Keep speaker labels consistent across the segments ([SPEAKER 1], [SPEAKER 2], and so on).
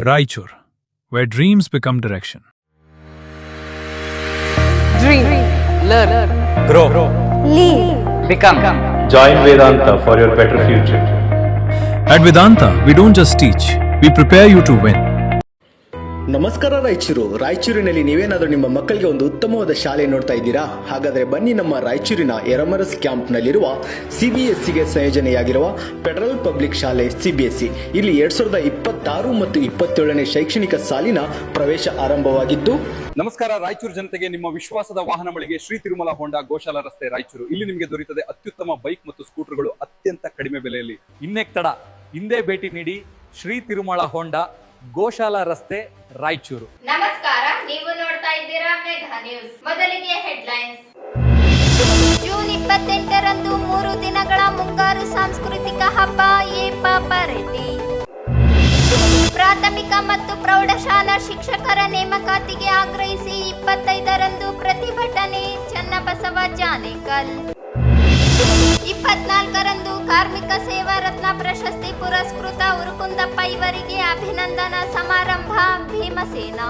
[SPEAKER 1] Raichur, where dreams become direction.
[SPEAKER 2] Dream, learn,
[SPEAKER 3] grow,
[SPEAKER 2] lead,
[SPEAKER 3] become.
[SPEAKER 4] Join Vedanta for your better future.
[SPEAKER 1] At Vedanta, we don't just teach, we prepare you to win.
[SPEAKER 5] ನಮಸ್ಕಾರ ರಾಯಚೂರಿನಲ್ಲಿ ನೀವೇನಾದರೂ ನಿಮ್ಮ ಮಕ್ಕಳಿಗೆ ಒಂದು ಉತ್ತಮವಾದ ಶಾಲೆ ನೋಡ್ತಾ ಇದ್ದೀರಾ? ಹಾಗಾದರೆ ಬನ್ನಿ ನಮ್ಮ ರಾಯಚೂರಿನ ಎರಮರಸ್ ಕ್ಯಾಂಪ್ನಲ್ಲಿರುವ CBSEಗೆ ಸಂಯೋಜನೆಯಾಗಿರುವ ಫೆಡರಲ್ ಪಬ್ಲಿಕ್ ಶಾಲೆ CBSE. ಇಲ್ಲಿ 2026 ಮತ್ತು 27ನೇ ಶೈಕ್ಷಣಿಕ ಸಾಲಿನ ಪ್ರವೇಶ ಆರಂಭವಾಗಿದ್ದು.
[SPEAKER 6] ನಮಸ್ಕಾರ ರಾಯಚೂರು ಜನತೆಗೆ, ನಿಮ್ಮ ವಿಶ್ವಾಸದ ವಾಹನ ಮಳಿಗೆ ಶ್ರೀ ತಿರುಮಲ ಹೋಂಡಾ ಗೋಶಾಲ ರಸ್ತೆ ರಾಯಚೂರು. ಇಲ್ಲಿ ನಿಮಗೆ ದೊರೆಯುತ್ತದೆ ಅತ್ಯುತ್ತಮ ಬೈಕ್ ಮತ್ತು ಸ್ಕೂಟರ್ಗಳು ಅತ್ಯಂತ ಕಡಿಮೆ ಬೆಲೆಯಲ್ಲಿ.
[SPEAKER 3] ಇನ್ನೇಕ್ ತಡ, ಹಿಂದೆ ಭೇಟಿ ನೀಡಿ ಶ್ರೀ ತಿರುಮಲ ಹೋಂಡಾ ಗೋಶಾಲ ರಸ್ತೆ ರಾಯಚೂರು.
[SPEAKER 7] ನಮಸ್ಕಾರ, ನೀವು ನೋಡ್ತಾ ಇದ್ದೀರಾ ಮೆಗಾ ನ್ಯೂಸ್. ಮೊದಲಿಗೆ ಹೆಡ್ಲೈನ್ಸ್. ಜೂನ್ 28ರಂದು 3 ದಿನಗಳ ಮುಂಗಾರು ಸಾಂಸ್ಕೃತಿಕ ಹಬ್ಬ ಎ ಪಾಪಾರೆಡ್ಡಿ. ಪ್ರಾಥಮಿಕ ಮತ್ತು ಪ್ರೌಢಶಾಲಾ ಶಿಕ್ಷಕರ ನೇಮಕಾತಿಗೆ ಆಗ್ರಹಿಸಿ 25ರಂದು ಪ್ರತಿಭಟನೆ ಚನ್ನಬಸವ ಜಾನೇಕಲ್. 24ರಂದು ಕಾರ್ಮಿಕ ಸೇವಾ ರತ್ನ ಪ್ರಶಸ್ತಿ ಪುರಸ್ಕೃತ ಉರುಕುಂದಪ್ಪ ಇವರಿಗೆ ಅಭಿನಂದನಾ ಸಮಾರಂಭ ಭೀಮಸೇನ.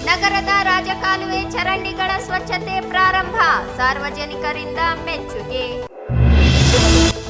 [SPEAKER 7] ನಗರದ ರಾಜಕಾಲುವೆ ಚರಂಡಿಗಳ ಸ್ವಚ್ಛತೆ ಪ್ರಾರಂಭ, ಸಾರ್ವಜನಿಕರಿಂದ ಮೆಚ್ಚುಗೆ.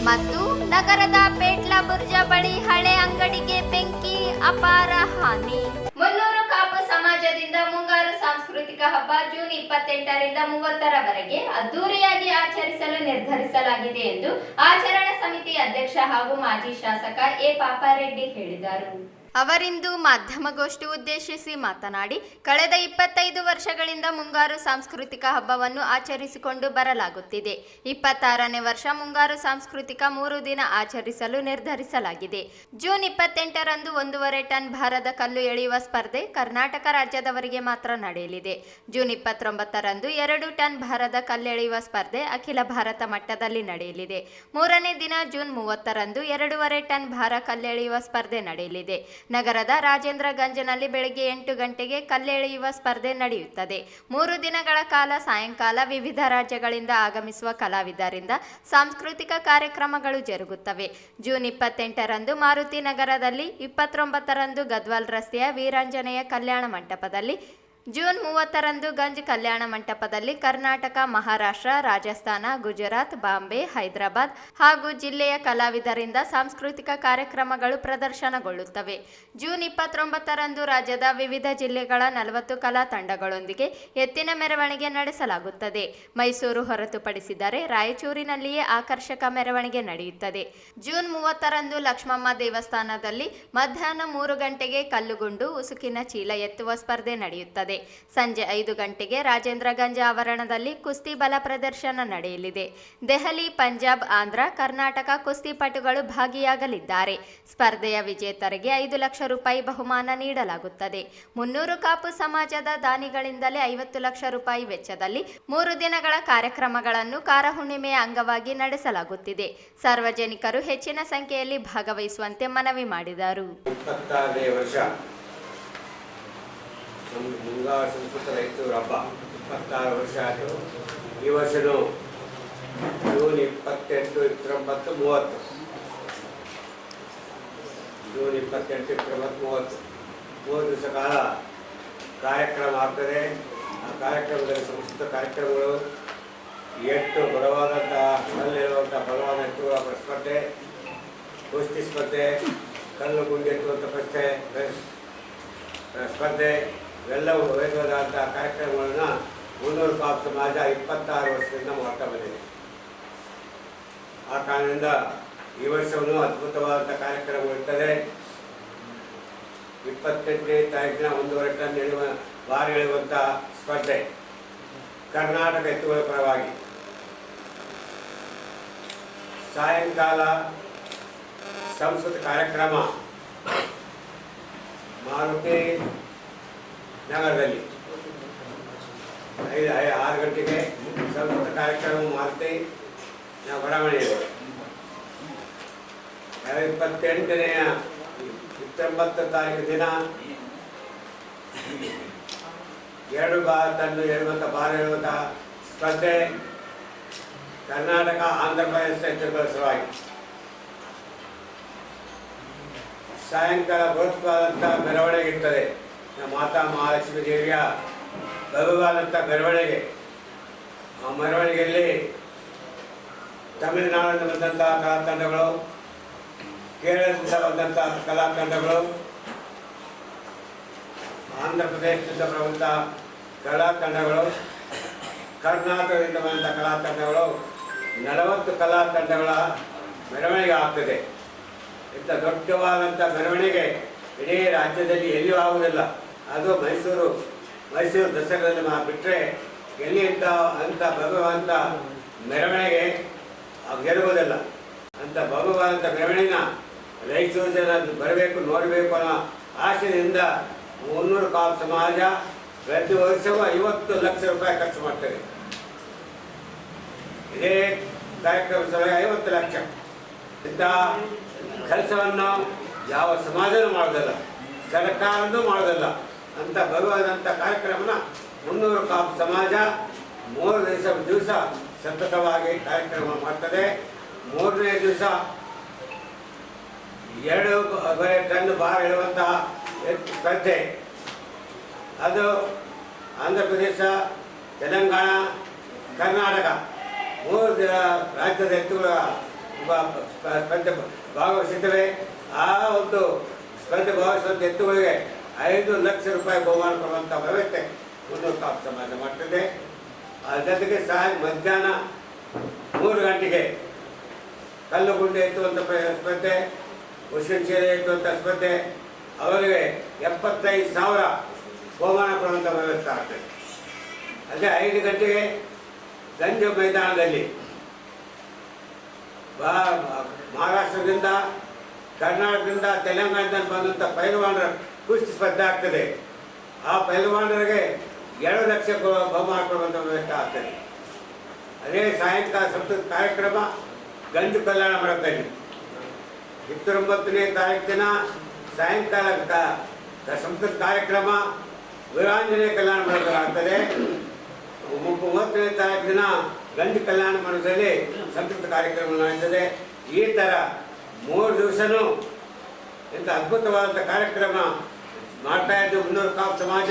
[SPEAKER 7] ಮತ್ತು ನಗರದ ಪೇಟ್ಲಾ ಬುರ್ಜ ಬಳಿ ಹಳೆ ಅಂಗಡಿಗೆ ಬೆಂಕಿ, ಅಪಾರ ಹಾನಿ. ಮುನ್ನೂರು ಕಾಪು ಸಮಾಜದಿಂದ ಮುಂಗಾರು ಸಾಂಸ್ಕೃತಿಕ ಹಬ್ಬ ಜೂನ್ 28ರಿಂದ 30ರವರೆಗೆ ಅದ್ದೂರಿಯಾಗಿ ಆಚರಿಸಲು ನಿರ್ಧರಿಸಲಾಗಿದೆ ಎಂದು ಆಚರಣಾ ಸಮಿತಿ ಅಧ್ಯಕ್ಷ ಹಾಗೂ ಮಾಜಿ ಶಾಸಕ ಎ ಪಾಪಾರೆಡ್ಡಿ ಹೇಳಿದರು. ಅವರಿಂದು ಮಾಧ್ಯಮಗೋಷ್ಠಿ ಉದ್ದೇಶಿಸಿ ಮಾತನಾಡಿ, ಕಳೆದ 25 ವರ್ಷಗಳಿಂದ ಮುಂಗಾರು ಸಾಂಸ್ಕೃತಿಕ ಹಬ್ಬವನ್ನು ಆಚರಿಸಿಕೊಂಡು ಬರಲಾಗುತ್ತಿದೆ. 26ನೇ ವರ್ಷ ಮುಂಗಾರು ಸಾಂಸ್ಕೃತಿಕ 3 ದಿನ ಆಚರಿಸಲು ನಿರ್ಧರಿಸಲಾಗಿದೆ. ಜೂನ್ 28ರಂದು 1.5 ಟನ್ ಭಾರದ ಕಲ್ಲು ಎಳೆಯುವ ಸ್ಪರ್ಧೆ ಕರ್ನಾಟಕ ರಾಜ್ಯದವರಿಗೆ ಮಾತ್ರ ನಡೆಯಲಿದೆ. ಜೂನ್ 29ರಂದು 2 ಟನ್ ಭಾರದ ಕಲ್ಲೆಳೆಯುವ ಸ್ಪರ್ಧೆ ಅಖಿಲ ಭಾರತ ಮಟ್ಟದಲ್ಲಿ ನಡೆಯಲಿದೆ. 3ನೇ ದಿನ ಜೂನ್ 30ರಂದು 2.5 ಟನ್ ಭಾರ ಕಲ್ಲೆಳೆಯುವ ಸ್ಪರ್ಧೆ ನಡೆಯಲಿದೆ. ನಗರದ ರಾಜೇಂದ್ರಗಂಜ್ನಲ್ಲಿ ಬೆಳಗ್ಗೆ 8 ಗಂಟೆಗೆ ಕಲ್ಲೆಳೆಯುವ ಸ್ಪರ್ಧೆ ನಡೆಯುತ್ತದೆ. 3 ದಿನಗಳ ಕಾಲ ಸಾಯಂಕಾಲ ವಿವಿಧ ರಾಜ್ಯಗಳಿಂದ ಆಗಮಿಸುವ ಕಲಾವಿದರಿಂದ ಸಾಂಸ್ಕೃತಿಕ ಕಾರ್ಯಕ್ರಮಗಳು ಜರುಗುತ್ತವೆ. ಜೂನ್ 28ರಂದು ಮಾರುತಿ ನಗರದಲ್ಲಿ, 29ರಂದು ಗದ್ವಾಲ್ ರಸ್ತೆಯ ವೀರಾಂಜನೇಯ ಕಲ್ಯಾಣ ಮಂಟಪದಲ್ಲಿ, ಜೂನ್ 30ರಂದು ಗಂಜ್ ಕಲ್ಯಾಣ ಮಂಟಪದಲ್ಲಿ ಕರ್ನಾಟಕ, ಮಹಾರಾಷ್ಟ್ರ, ರಾಜಸ್ಥಾನ, ಗುಜರಾತ್, ಬಾಂಬೆ, ಹೈದರಾಬಾದ್ ಹಾಗೂ ಜಿಲ್ಲೆಯ ಕಲಾವಿದರಿಂದ ಸಾಂಸ್ಕೃತಿಕ ಕಾರ್ಯಕ್ರಮಗಳು ಪ್ರದರ್ಶನಗೊಳ್ಳುತ್ತವೆ. ಜೂನ್ 29ರಂದು ರಾಜ್ಯದ ವಿವಿಧ ಜಿಲ್ಲೆಗಳ 40 ಕಲಾ ತಂಡಗಳೊಂದಿಗೆ ಎತ್ತಿನ ಮೆರವಣಿಗೆ ನಡೆಸಲಾಗುತ್ತದೆ. ಮೈಸೂರು ಹೊರತುಪಡಿಸಿದರೆ ರಾಯಚೂರಿನಲ್ಲಿಯೇ ಆಕರ್ಷಕ ಮೆರವಣಿಗೆ ನಡೆಯುತ್ತದೆ. ಜೂನ್ 30ರಂದು ಲಕ್ಷ್ಮಮ್ಮ ದೇವಸ್ಥಾನದಲ್ಲಿ ಮಧ್ಯಾಹ್ನ 3 ಗಂಟೆಗೆ ಕಲ್ಲುಗುಂಡು, ಉಸುಕಿನ ಚೀಲ ಎತ್ತುವ ಸ್ಪರ್ಧೆ ನಡೆಯುತ್ತದೆ. ಸಂಜೆ 5 ಗಂಟೆಗೆ ರಾಜೇಂದ್ರಗಂಜ ಆವರಣದಲ್ಲಿ ಕುಸ್ತಿ ಬಲ ಪ್ರದರ್ಶನ ನಡೆಯಲಿದೆ. ದೆಹಲಿ, ಪಂಜಾಬ್, ಆಂಧ್ರ, ಕರ್ನಾಟಕ ಕುಸ್ತಿಪಟುಗಳು ಭಾಗಿಯಾಗಲಿದ್ದಾರೆ. ಸ್ಪರ್ಧೆಯ ವಿಜೇತರಿಗೆ 5 ಲಕ್ಷ ರೂಪಾಯಿ ಬಹುಮಾನ ನೀಡಲಾಗುತ್ತದೆ. 300 ಕಾಪು ಸಮಾಜದ ದಾನಿಗಳಿಂದಲೇ 50 ಲಕ್ಷ ರೂಪಾಯಿ ವೆಚ್ಚದಲ್ಲಿ 3 ದಿನಗಳ ಕಾರ್ಯಕ್ರಮಗಳನ್ನು ಕಾರಹುಣ್ಣಿಮೆಯ ಅಂಗವಾಗಿ ನಡೆಸಲಾಗುತ್ತಿದೆ. ಸಾರ್ವಜನಿಕರು ಹೆಚ್ಚಿನ ಸಂಖ್ಯೆಯಲ್ಲಿ ಭಾಗವಹಿಸುವಂತೆ ಮನವಿ ಮಾಡಿದರು.
[SPEAKER 8] ಮುಂಗಾರು ಸಂಸ್ಕೃತ ರೈತರು ಹಬ್ಬ 26 ವರ್ಷ ಆಯಿತು. ಈ ವರ್ಷವೂ ಜೂನ್ 28, 29, 30 ಜೂನ್ 28, 29, 30 3 ದಿವಸ ಕಾಲ ಕಾರ್ಯಕ್ರಮ ಆಗ್ತದೆ. ಆ ಕಾರ್ಯಕ್ರಮದಲ್ಲಿ ಸಂಸ್ಕೃತ ಕಾರ್ಯಕ್ರಮಗಳು, ಎಟ್ಟು ಬಲವಾದಂಥ ಕಲ್ಲಿರುವಂಥ ಬಲವಾದ ಎತ್ತುಗಳ ಸ್ಪರ್ಧೆ, ಕುಸ್ತಿ ಸ್ಪರ್ಧೆ, ಕಲ್ಲು ಗುಂಡೆತ್ತುವಂಥ ಸ್ಪರ್ಧೆ ಇವೆಲ್ಲವೂ ವೈದ್ಯವಾದಂಥ ಕಾರ್ಯಕ್ರಮಗಳನ್ನು 300 ಕಾಪು ಸಮಾಜ 26 ವರ್ಷದಿಂದ ಮಾಡ್ತಾ ಬಂದಿದೆ. ಆ ಕಾರಣದಿಂದ ಈ ವರ್ಷವೂ ಅದ್ಭುತವಾದಂಥ ಕಾರ್ಯಕ್ರಮಗಳಿರ್ತದೆ. 28ನೇ ತಾರೀಕಿನ 1.5 ಟನ್ ಭಾರ ಎಳೆಯುವಂಥ ಸ್ಪರ್ಧೆ ಕರ್ನಾಟಕ ಎತ್ತುಗಳ ಪರವಾಗಿ. ಸಾಯಂಕಾಲ ಸಂಸ್ಕೃತ ಕಾರ್ಯಕ್ರಮ ಮಾರುತಿ ನಗರದಲ್ಲಿ 6 ಗಂಟೆಗೆ ಸಂಸ್ಕೃತ ಕಾರ್ಯಕ್ರಮ ಮಾರುತಿ ಬಡಾವಣೆಯಲ್ಲಿ. 28ನೇ 29 ತಾರೀಕು ದಿನ 2 ಟನ್ ಎಳೆಯುವಂಥ ಭಾರ ಎಳೆಯುವಂಥ ಸ್ಪರ್ಧೆ ಕರ್ನಾಟಕ, ಆಂಧ್ರ ಪ್ರದೇಶ ಎತ್ತುಗಳ ಸಲುವಾಗಿ. ಸಾಯಂಕಾಲ ಬೃಹತ್ವಾದಂಥ ಮೆರವಣಿಗೆ ಇರ್ತದೆ. ನಮ್ಮ ಮಾತಾ ಮಹಾಲಕ್ಷ್ಮೀ ದೇವಿಯ ಭವ್ಯವಾದಂಥ ಮೆರವಣಿಗೆ. ಆ ಮೆರವಣಿಗೆಯಲ್ಲಿ ತಮಿಳುನಾಡಿನಿಂದ ಬಂದಂಥ ಕಲಾ ತಂಡಗಳು, ಕೇರಳದಿಂದ ಬಂದಂಥ ಕಲಾ ತಂಡಗಳು, ಆಂಧ್ರ ಪ್ರದೇಶದಿಂದ ಬರುವಂಥ ಕಲಾ ತಂಡಗಳು, ಕರ್ನಾಟಕದಿಂದ ಬಂದಂಥ ಕಲಾ ತಂಡಗಳು, 40 ಕಲಾ ತಂಡಗಳ ಮೆರವಣಿಗೆ ಆಗ್ತದೆ. ಇಂಥ ದೊಡ್ಡವಾದಂಥ ಮೆರವಣಿಗೆ ಇಡೀ ರಾಜ್ಯದಲ್ಲಿ ಎಲ್ಲಿಯೂ ಆಗುವುದಿಲ್ಲ. ಅದು ಮೈಸೂರು ದಸರಾದಲ್ಲಿ ಬಿಟ್ಟರೆ ಎಲ್ಲಿ ಅಂಥ ಭವ್ಯವಾದಂಥ ಮೆರವಣಿಗೆ ಗೆಲ್ಲುವುದಿಲ್ಲ. ಅಂಥ ಭವ್ಯವಾದಂಥ ಮೆರವಣಿಗೆನ ರಾಯಚೂರು ಜನ ಬರಬೇಕು, ನೋಡಬೇಕು ಅನ್ನೋ ಆಶಯದಿಂದ 300 ಕಾಪ್ ಸಮಾಜ ಪ್ರತಿ ವರ್ಷವೂ 50 ಲಕ್ಷ ರೂಪಾಯಿ ಖರ್ಚು ಮಾಡ್ತದೆ. ಇದೇ ಕಾರ್ಯಕ್ರಮ ಸಲುವಾಗಿ 50 ಲಕ್ಷ. ಇಂಥ ಕೆಲಸವನ್ನು ಯಾವ ಸಮಾಜನೂ ಮಾಡೋದಿಲ್ಲ, ಸರ್ಕಾರನೂ ಮಾಡೋದಿಲ್ಲ. ಅಂಥ ಭವ್ಯವಾದಂಥ ಕಾರ್ಯಕ್ರಮನ 300 ಕಾಪ್ ಸಮಾಜ 3 ದಿವಸ ಸತತವಾಗಿ ಕಾರ್ಯಕ್ರಮ ಮಾಡ್ತದೆ. 3ನೇ ದಿವಸ 2 ಟನ್ ಭಾರ ಇಡುವಂತಹ ಸ್ಪರ್ಧೆ. ಅದು ಆಂಧ್ರ ಪ್ರದೇಶ, ತೆಲಂಗಾಣ, ಕರ್ನಾಟಕ 3 ರಾಜ್ಯದ ಎತ್ತುಗಳ ಸ್ಪರ್ಧೆ ಭಾಗವಹಿಸುತ್ತವೆ. ಆ ಒಂದು ಸ್ಪರ್ಧೆ ಭಾಗವಹಿಸುವಂಥ ಎತ್ತುಗಳಿಗೆ 5 ಲಕ್ಷ ರೂಪಾಯಿ ಬಹುಮಾನ ಕೊಡುವಂಥ ವ್ಯವಸ್ಥೆ 300 ಕಾಪ್ ಸಮಾಜ ಮಾಡ್ತದೆ. ಅದರ ಜೊತೆಗೆ ಮಧ್ಯಾಹ್ನ 3 ಗಂಟೆಗೆ ಕಲ್ಲು ಗುಂಡೆ ಎತ್ತುವಂಥ ಸ್ಪರ್ಧೆ, ಉಸಿರು ಚೀಲ ಎತ್ತುವಂಥ ಸ್ಪರ್ಧೆ, ಅವರಿಗೆ 75,000 ಬಹುಮಾನ ಕೊಡುವಂಥ ವ್ಯವಸ್ಥೆ ಆಗ್ತದೆ. ಅದೇ 5 ಗಂಟೆಗೆ ಗಂಜು ಮೈದಾನದಲ್ಲಿ ಮಹಾರಾಷ್ಟ್ರದಿಂದ, ಕರ್ನಾಟಕದಿಂದ, ತೆಲಂಗಾಣದಿಂದ ಬಂದಂಥ ಪೈಲ್ವಾನರ ಕುಸ್ತಿ ಸ್ಪರ್ಧೆ ಆಗ್ತದೆ. ಆ ಪೈಲ್ವಾನರಿಗೆ 2 ಲಕ್ಷ ಬಹುಮಾನ ಕೊಡುವಂಥ ವ್ಯವಸ್ಥೆ ಆಗ್ತದೆ. ಅದೇ ಸಾಯಂಕಾಲ ಸಂಸ್ಕೃತ ಕಾರ್ಯಕ್ರಮ ಗಂಜು ಕಲ್ಯಾಣ ಮಂಟಪದಲ್ಲಿ 29ನೇ ತಾರೀಕು ದಿನ ಸಾಯಂಕಾಲ ಸಂಸ್ಕೃತ ಕಾರ್ಯಕ್ರಮ ವೀರಾಂಜನೇಯ ಕಲ್ಯಾಣ ಮಂಟಪದಲ್ಲಿ ಆಗ್ತದೆ. 30ನೇ ತಾರೀಕು ದಿನ ಗಂಜು ಕಲ್ಯಾಣ ಮಂಟಪದಲ್ಲಿ ಸಂಸ್ಕೃತ ಕಾರ್ಯಕ್ರಮ ನಡೆಯುತ್ತದೆ. ಈ ಥರ 3 ದಿವಸನೂ ಇಂಥ ಅದ್ಭುತವಾದಂಥ ಕಾರ್ಯಕ್ರಮ ಮಾಡ್ತಾ ಇದ್ದು 300 ಕಾಪ್ ಸಮಾಜ.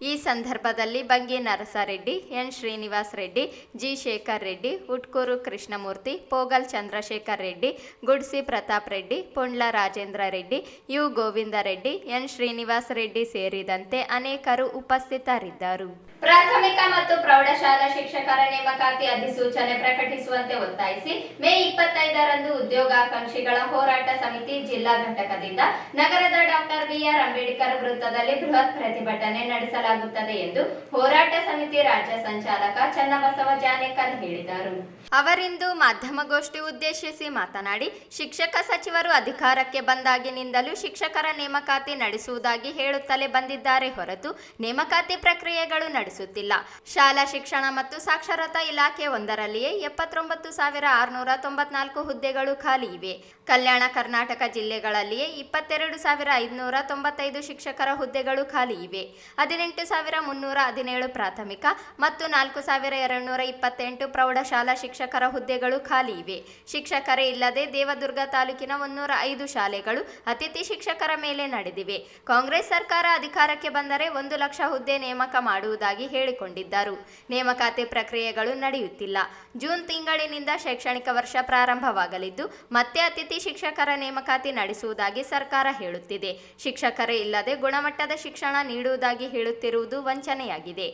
[SPEAKER 7] ಈ ಸಂದರ್ಭದಲ್ಲಿ Bangi Narasareddy, N Srinivas Reddy, G Shekar Reddy, Utkur Krishnamurthy, Pogal Chandrashekar Reddy, Gudsi Pratap Reddy, Pundla Rajendra Reddy, U Govinda Reddy, N Srinivas Reddy ಸೇರಿದಂತೆ ಅನೇಕರು ಉಪಸ್ಥಿತರಿದ್ದರು. ಪ್ರಾಥಮಿಕ ಮತ್ತು ಪ್ರೌಢಶಾಲಾ ಶಿಕ್ಷಕರ ನೇಮಕಾತಿ ಅಧಿಸೂಚನೆ ಪ್ರಕಟಿಸುವಂತೆ ಒತ್ತಾಯಿಸಿ ಮೇ 25ರಂದು ಉದ್ಯೋಗಾಕಾಂಕ್ಷಿಗಳ ಹೋರಾಟ ಸಮಿತಿ ಜಿಲ್ಲಾ ಘಟಕದಿಂದ ನಗರದ ಡಾಕ್ಟರ್ ಬಿಆರ್ ಅಂಬೇಡ್ಕರ್ ವೃತ್ತದಲ್ಲಿ ಬೃಹತ್ ಪ್ರತಿಭಟನೆ ನಡೆಸಲಾಗುತ್ತದೆ ಎಂದು ಹೋರಾಟ ಸಮಿತಿ ರಾಜ್ಯ ಸಂಚಾಲಕ ಚನ್ನಬಸವ ಜಾನೇಕಲ್ ಹೇಳಿದರು. ಅವರಿಂದು ಮಾಧ್ಯಮಗೋಷ್ಠಿ ಉದ್ದೇಶಿಸಿ ಮಾತನಾಡಿ, ಶಿಕ್ಷಕ ಸಚಿವರು ಅಧಿಕಾರಕ್ಕೆ ಬಂದಾಗಿನಿಂದಲೂ ಶಿಕ್ಷಕರ ನೇಮಕಾತಿ ನಡೆಸುವುದಾಗಿ ಹೇಳುತ್ತಲೇ ಬಂದಿದ್ದಾರೆ ಹೊರತು ನೇಮಕಾತಿ ಪ್ರಕ್ರಿಯೆಗಳು ನಡೆಸುತ್ತಿಲ್ಲ. ಶಾಲಾ ಶಿಕ್ಷಣ ಮತ್ತು ಸಾಕ್ಷರತಾ ಇಲಾಖೆ ಒಂದರಲ್ಲಿಯೇ 79,694 ಹುದ್ದೆಗಳು ಖಾಲಿ ಇವೆ. ಕಲ್ಯಾಣ ಕರ್ನಾಟಕ ಜಿಲ್ಲೆಗಳಲ್ಲಿಯೇ 22,595 ಶಿಕ್ಷಕರ ಹುದ್ದೆಗಳು ಖಾಲಿ ಇವೆ. 18,317 ಪ್ರಾಥಮಿಕ ಮತ್ತು 4,228 ಪ್ರೌಢಶಾಲಾ ಶಿಕ್ಷಕರ ಹುದ್ದೆಗಳು ಖಾಲಿ ಇವೆ. ಶಿಕ್ಷಕರೇ ಇಲ್ಲದೆ ದೇವದುರ್ಗ ತಾಲೂಕಿನ 105 ಶಾಲೆಗಳು ಅತಿಥಿ ಶಿಕ್ಷಕರ ಮೇಲೆ ನಡೆದಿವೆ. ಕಾಂಗ್ರೆಸ್ ಸರ್ಕಾರ ಅಧಿಕಾರಕ್ಕೆ ಬಂದರೆ 1 ಲಕ್ಷ ಹುದ್ದೆ ನೇಮಕ ಮಾಡುವುದಾಗಿ ಹೇಳಿಕೊಂಡಿದ್ದರು. ನೇಮಕಾತಿ ಪ್ರಕ್ರಿಯೆಗಳು ನಡೆಯುತ್ತಿಲ್ಲ. ಜೂನ್ ತಿಂಗಳಿನಿಂದ ಶೈಕ್ಷಣಿಕ ವರ್ಷ ಪ್ರಾರಂಭವಾಗಲಿದ್ದು ಮತ್ತೆ ಅತಿಥಿ ಶಿಕ್ಷಕರ ನೇಮಕಾತಿ ನಡೆಸುವುದಾಗಿ ಸರ್ಕಾರ ಹೇಳುತ್ತಿದೆ. ಶಿಕ್ಷಕರೇ ಇಲ್ಲದೆ ಗುಣಮಟ್ಟದ ಶಿಕ್ಷಣ ನೀಡುವುದಾಗಿ ಹೇಳುತ್ತಿರುವುದು ವಂಚನೆಯಾಗಿದೆ.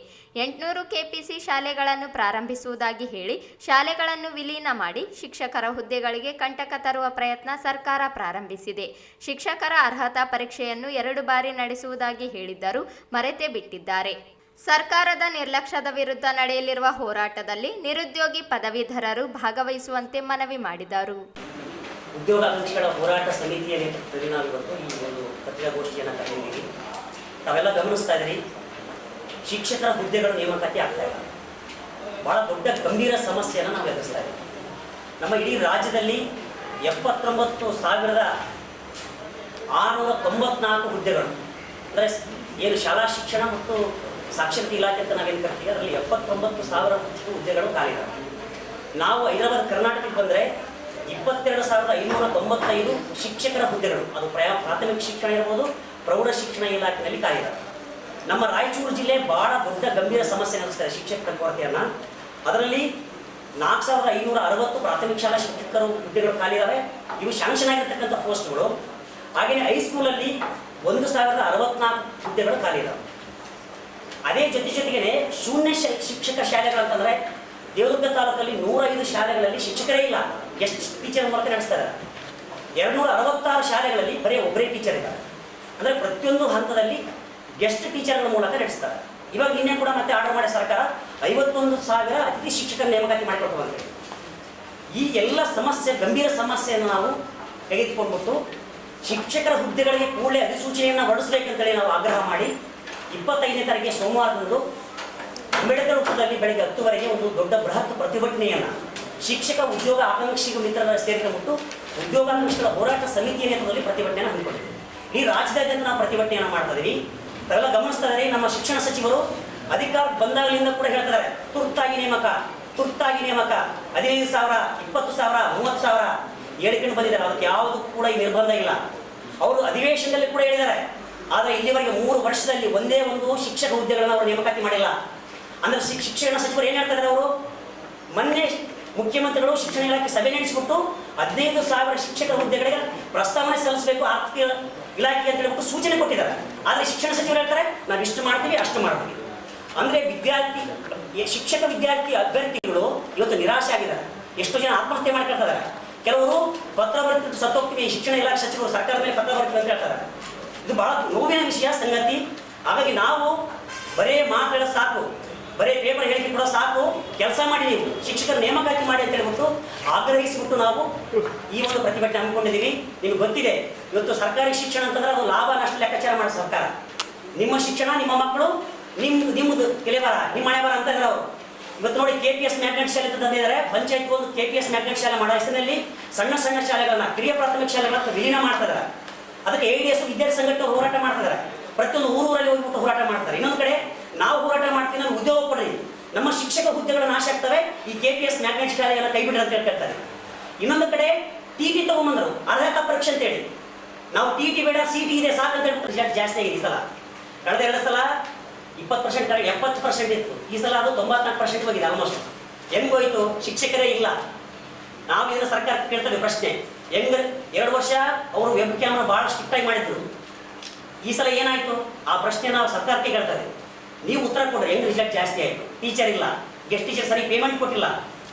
[SPEAKER 7] 800 ಕೆಪಿಸಿ ಶಾಲೆಗಳನ್ನು ಪ್ರಾರಂಭಿಸುವುದಾಗಿ ಹೇಳಿ ಶಾಲೆಗಳನ್ನು ವಿಲೀನ ಮಾಡಿ ಶಿಕ್ಷಕರ ಹುದ್ದೆಗಳಿಗೆ ಕಂಟಕ ತರುವ ಪ್ರಯತ್ನ ಸರ್ಕಾರ ಪ್ರಾರಂಭಿಸಿದೆ. ಶಿಕ್ಷಕರ ಅರ್ಹತಾ ಪರೀಕ್ಷೆಯನ್ನು 2 ಬಾರಿ ನಡೆಸುವುದಾಗಿ ಹೇಳಿದ್ದರೂ ಮರೆತೇ ಬಿಟ್ಟಿದ್ದಾರೆ. ಸರ್ಕಾರದ ನಿರ್ಲಕ್ಷ್ಯದ ವಿರುದ್ಧ ನಡೆಯಲಿರುವ ಹೋರಾಟದಲ್ಲಿ ನಿರುದ್ಯೋಗಿ ಪದವೀಧರರು ಭಾಗವಹಿಸುವಂತೆ ಮನವಿ ಮಾಡಿದರು.
[SPEAKER 9] ಉದ್ಯೋಗಾಕಾಂಕ್ಷಿಗಳ ಹೋರಾಟ ಸಮಿತಿಯ ನೇತೃತ್ವದಲ್ಲಿ ನಾವು ಇವತ್ತು ಈ ಒಂದು ಪತ್ರಿಕಾಗೋಷ್ಠಿಯನ್ನು ಕರೆದಿದ್ದೀವಿ. ತಾವೆಲ್ಲ ಗಮನಿಸ್ತಾ ಇದ್ದೀರಿ, ಶಿಕ್ಷಕರ ಹುದ್ದೆಗಳು ನೇಮಕಾತಿ ಆಗ್ತಾ ಇಲ್ಲ. ಭಾಳ ದೊಡ್ಡ ಗಂಭೀರ ಸಮಸ್ಯೆಯನ್ನು ನಾವು ಎದುರಿಸ್ತಾ ಇದ್ದೀವಿ. ನಮ್ಮ ಇಡೀ ರಾಜ್ಯದಲ್ಲಿ 79,694 ಹುದ್ದೆಗಳು, ಅಂದರೆ ಏನು ಶಾಲಾ ಶಿಕ್ಷಣ ಮತ್ತು ಸಾಕ್ಷರತೆ ಇಲಾಖೆ ಅಂತ ನಾವೇನು ಕರಿತೀವಿ, ಅದರಲ್ಲಿ 79,000 ಹುದ್ದೆಗಳು ಖಾಲಿ ಇದ್ದಾವೆ. ನಾವು ಹೈದರಾಬಾದ್ ಕರ್ನಾಟಕಕ್ಕೆ ಬಂದರೆ 22,595 ಶಿಕ್ಷಕರ ಹುದ್ದೆಗಳು, ಅದು ಪ್ರಾಥಮಿಕ ಶಿಕ್ಷಣ ಇರ್ಬೋದು, ಪ್ರೌಢ ಶಿಕ್ಷಣ ಇಲಾಖೆಯಲ್ಲಿ ಖಾಲಿದಾವೆ. ನಮ್ಮ ರಾಯಚೂರು ಜಿಲ್ಲೆ ಬಹಳ ದೊಡ್ಡ ಗಂಭೀರ ಸಮಸ್ಯೆ ನಡೆಸ್ತಾರೆ ಶಿಕ್ಷಕರ ಕೊರತೆಯನ್ನು. ಅದರಲ್ಲಿ 4,560 ಪ್ರಾಥಮಿಕ ಶಾಲಾ ಶಿಕ್ಷಕರ ಹುದ್ದೆಗಳು ಖಾಲಿದಾವೆ. ಇವು ಶಾಂಕ್ಷನ್ ಆಗಿರ್ತಕ್ಕಂಥ ಪೋಸ್ಟ್ಗಳು. ಹಾಗೆಯೇ ಹೈಸ್ಕೂಲಲ್ಲಿ 1,064 ಹುದ್ದೆಗಳು ಖಾಲಿದಾವೆ. ಅದೇ ಜೊತೆಗೇನೆ ಶೂನ್ಯ ಶಿಕ್ಷಕ ಶಾಲೆಗಳಂತಂದರೆ ದೇವದುರ್ಗ ತಾಲೂಕಲ್ಲಿ 105 ಶಾಲೆಗಳಲ್ಲಿ ಶಿಕ್ಷಕರೇ ಇಲ್ಲ, ಗೆಸ್ಟ್ ಟೀಚರ್ ಮೂಲಕ ನಡೆಸ್ತಾರೆ. 266 ಶಾಲೆಗಳಲ್ಲಿ ಬರೀ ಒಬ್ಬರೇ ಟೀಚರ್ ಇದ್ದಾರೆ. ಅಂದರೆ ಪ್ರತಿಯೊಂದು ಹಂತದಲ್ಲಿ ಗೆಸ್ಟ್ ಟೀಚರ್ಗಳ ಮೂಲಕ ನಡೆಸ್ತಾರೆ. ಇವಾಗ ನಿನ್ನೆ ಕೂಡ ಮತ್ತೆ ಆರ್ಡರ್ ಮಾಡಿ ಸರ್ಕಾರ 51,000 ಅತಿಥಿ ಶಿಕ್ಷಕರ ನೇಮಕಾತಿ ಮಾಡಿಕೊಡ್ತವಂತೆ. ಈ ಎಲ್ಲ ಸಮಸ್ಯೆ, ಗಂಭೀರ ಸಮಸ್ಯೆಯನ್ನು ನಾವು ತೆಗೆದುಕೊಂಡ್ಬಿಟ್ಟು ಶಿಕ್ಷಕರ ಹುದ್ದೆಗಳಿಗೆ ಕೂಡಲೇ ಅಧಿಸೂಚನೆಯನ್ನು ಹೊರಡಿಸಬೇಕಂತೇಳಿ ನಾವು ಆಗ್ರಹ ಮಾಡಿ 25ನೇ ತಾರೀಕಿಗೆ ಸೋಮವಾರದಂದು ಅಂಬೇಡ್ಕರ್ ವೃತ್ತದಲ್ಲಿ ಬೆಳಗ್ಗೆ 10 ಒಂದು ದೊಡ್ಡ ಬೃಹತ್ ಪ್ರತಿಭಟನೆಯನ್ನು ಶಿಕ್ಷಕ ಉದ್ಯೋಗ ಆಕಾಂಕ್ಷಿಗಳ ಮಿತ್ರರ ಸೇರಿಕೊಂಡ್ಬಿಟ್ಟು ಉದ್ಯೋಗಾಕಾಂಕ್ಷಿಗಳ ಹೋರಾಟ ಸಮಿತಿಯ ನೇತೃತ್ವದಲ್ಲಿ ಪ್ರತಿಭಟನೆಯನ್ನು ಹಮ್ಮಿಕೊಂಡಿದ್ದೀವಿ. ಈ ರಾಜ್ಯದಾದ್ಯಂತ ನಾವು ಪ್ರತಿಭಟನೆಯನ್ನು ಮಾಡ್ತಾ ಇದ್ದೀವಿ. ತಾವೆಲ್ಲ ಗಮನಿಸ್ತಾ ಇದ್ದಾರೆ, ನಮ್ಮ ಶಿಕ್ಷಣ ಸಚಿವರು ಅಧಿಕಾರ ಬಂದಾಗಲಿಂದ ಕೂಡ ಹೇಳ್ತಾರೆ ತುರ್ತಾಗಿ ನೇಮಕ, 15,000, 20,000, 30,000 ಹೇಳಿಕೊಂಡು ಬಂದಿದ್ದಾರೆ. ಅದಕ್ಕೆ ಯಾವುದು ಕೂಡ ಈ ನಿರ್ಬಂಧ ಇಲ್ಲ. ಅವರು ಅಧಿವೇಶನದಲ್ಲಿ ಕೂಡ ಹೇಳಿದ್ದಾರೆ. ಆದರೆ ಇಲ್ಲಿವರೆಗೆ 3 ವರ್ಷದಲ್ಲಿ ಒಂದೇ ಒಂದು ಶಿಕ್ಷಕ ಹುದ್ದೆಗಳನ್ನು ಅವರು ನೇಮಕಾತಿ ಮಾಡಿಲ್ಲ. ಅಂದರೆ ಶಿಕ್ಷಣ ಸಚಿವರು ಏನು ಹೇಳ್ತಾ ಇದ್ದಾರೆ, ಅವರು ಮೊನ್ನೆ ಮುಖ್ಯಮಂತ್ರಿಗಳು ಶಿಕ್ಷಣ ಇಲಾಖೆ ಸಭೆ ನಡೆಸಿಬಿಟ್ಟು 15,000 ಶಿಕ್ಷಕರ ಹುದ್ದೆಗಳಿಗೆ ಪ್ರಸ್ತಾವನೆ ಸಲ್ಲಿಸಬೇಕು ಆರ್ಥಿಕ ಇಲಾಖೆಗೆ ಅಂತ ಹೇಳ್ಬಿಟ್ಟು ಸೂಚನೆ ಕೊಟ್ಟಿದ್ದಾರೆ. ಆದರೆ ಶಿಕ್ಷಣ ಸಚಿವರು ಹೇಳ್ತಾರೆ ನಾವು ಇಷ್ಟು ಮಾಡ್ತೀವಿ, ಅಷ್ಟು ಮಾಡ್ತೀವಿ. ಅಂದರೆ ಶಿಕ್ಷಕ ವಿದ್ಯಾರ್ಥಿ ಅಭ್ಯರ್ಥಿಗಳು ಇವತ್ತು ನಿರಾಶೆ ಆಗಿದ್ದಾರೆ. ಎಷ್ಟೋ ಜನ ಆತ್ಮಹತ್ಯೆ ಮಾಡ್ಕೊಳ್ತಾರೆ. ಕೆಲವರು ಪತ್ರ ಬರ್ತಿದ್ದು ಸತ್ತೋಗ್ತೀವಿ, ಶಿಕ್ಷಣ ಇಲಾಖೆ ಸಚಿವರು ಸರ್ಕಾರದ ಮೇಲೆ ಪತ್ರ ಬರ್ತೀವಿ ಅಂತ ಹೇಳ್ತಾರೆ. ಇದು ಬಹಳ ನೋವಿನ ವಿಷಯ ಸಂಗತಿ. ಹಾಗಾಗಿ ನಾವು ಬರೇ ಮಾತಾಡೋದು ಸಾಕು, ಬರೇ ಪೇಪರ್ ಹೇಳಿಕೆ ಕೂಡ ಸಾಕು, ಕೆಲಸ ಮಾಡಿ ನೀವು ಶಿಕ್ಷಕರ ನೇಮಕಾತಿ ಮಾಡಿ ಅಂತ ಹೇಳ್ಬಿಟ್ಟು ಆಗ್ರಹಿಸಿಬಿಟ್ಟು ನಾವು ಈ ಒಂದು ಪ್ರತಿಭಟನೆ ಹಮ್ಮಿಕೊಂಡಿದ್ದೀವಿ. ನಿಮ್ಗೆ ಗೊತ್ತಿದೆ, ಇವತ್ತು ಸರ್ಕಾರಿ ಶಿಕ್ಷಣ ಅಂತಂದ್ರೆ ಅದು ಲಾಭ ನಷ್ಟ ಲೆಕ್ಕಾಚಾರ ಮಾಡೋ ಸರ್ಕಾರ. ನಿಮ್ಮ ಶಿಕ್ಷಣ, ನಿಮ್ಮ ಮಕ್ಕಳು, ನಿಮ್ಮದು ಕೆಲೆಬಾರ, ನಿಮ್ಮ ಹಣೆ ಬರ ಅಂತ ಇದ್ದಾರೆ ಅವರು. ಇವತ್ತು ನೋಡಿ KPS ಮ್ಯಾಗ್ನೆಟ್ ಶಾಲೆ ಅಂತ ತಂದಿದ್ದಾರೆ. ಪಂಚಾಯತ್ ಒಂದು KPS ಮ್ಯಾಗ್ನೆಟ್ ಶಾಲೆ ಮಾಡೋ ಹೆಸರಿನಲ್ಲಿ ಸಣ್ಣ ಸಣ್ಣ ಶಾಲೆಗಳನ್ನ, ಕಿರಿಯ ಪ್ರಾಥಮಿಕ ಶಾಲೆಗಳನ್ನ ವಿಲೀನ ಮಾಡ್ತಾ ಇದ್ದಾರೆ. ಅದಕ್ಕೆ ADS ವಿದ್ಯಾರ್ಥಿ ಸಂಘಟನೆ ಹೋರಾಟ ಮಾಡ್ತಿದ್ದಾರೆ. ಪ್ರತಿಯೊಂದು ಊರಲ್ಲಿ ಹೋಗ್ಬಿಟ್ಟು ಹೋರಾಟ ಮಾಡ್ತಾರೆ. ಇನ್ನೊಂದು ಕಡೆ ನಾವು ಹೋರಾಟ ಮಾಡ್ತೀವಿ, ನಾವು ಉದ್ಯೋಗ ಕೊಡ್ರಿ, ನಮ್ಮ ಶಿಕ್ಷಕ ಹುದ್ದೆಗಳು ನಾಶ ಆಗ್ತವೆ, ಈ KPS ಮ್ಯಾಗ್ನೆಟ್ ಶಾಲೆಗಳನ್ನ ಕೈ ಬಿಡ್ರಿ ಅಂತ ಹೇಳ್ತಾರೆ. ಇನ್ನೊಂದು ಕಡೆ TT ತಗೊಂಡ್ಬಂದರು, ಅರ್ಹತಾ ಪರೀಕ್ಷೆ ಅಂತೇಳಿ. ನಾವು TT ಬೇಡ, CT ಇದೆ ಸಾಕು ಅಂತ ಹೇಳ್ಬಿಟ್ಟು ರಿಸಲ್ಟ್ ಜಾಸ್ತಿ ಆಗಿದೆ. ಈ ಸಲ ಕಳೆದ 2 ಸಲ 20% 70% ಇತ್ತು. ಈ ಸಲ ಅದು 94% ಹೋಗಿದೆ ಆಲ್ಮೋಸ್ಟ್. ಹೆಂಗೋಯ್ತು? ಶಿಕ್ಷಕರೇ ಇಲ್ಲ. ನಾವು ಇದನ್ನು ಸರ್ಕಾರ ಕೇಳ್ತೇವೆ ಪ್ರಶ್ನೆ, ಹೆಂಗೆ 2 ವರ್ಷ ಅವರು ವೆಬ್ ಕ್ಯಾಮ್ರಾ ಭಾಳ ಸ್ಟ್ರಿಕ್ಟಾಗಿ ಮಾಡಿದ್ರು. ಈ ಸಲ ಏನಾಯಿತು? ಆ ಪ್ರಶ್ನೆ ನಾವು ಸರ್ಕಾರಕ್ಕೆ ಕೇಳ್ತೇವೆ. ನೀವು ಉತ್ತರ ಕೊಡ್ರಿ, ಹೆಂಗೆ ರಿಸಲ್ಟ್ ಜಾಸ್ತಿ ಆಯಿತು? ಟೀಚರ್ ಇಲ್ಲ, ಗೆಸ್ಟ್ ಟೀಚರ್ ಸರಿ ಪೇಮೆಂಟ್ ಕೊಟ್ಟಿಲ್ಲ.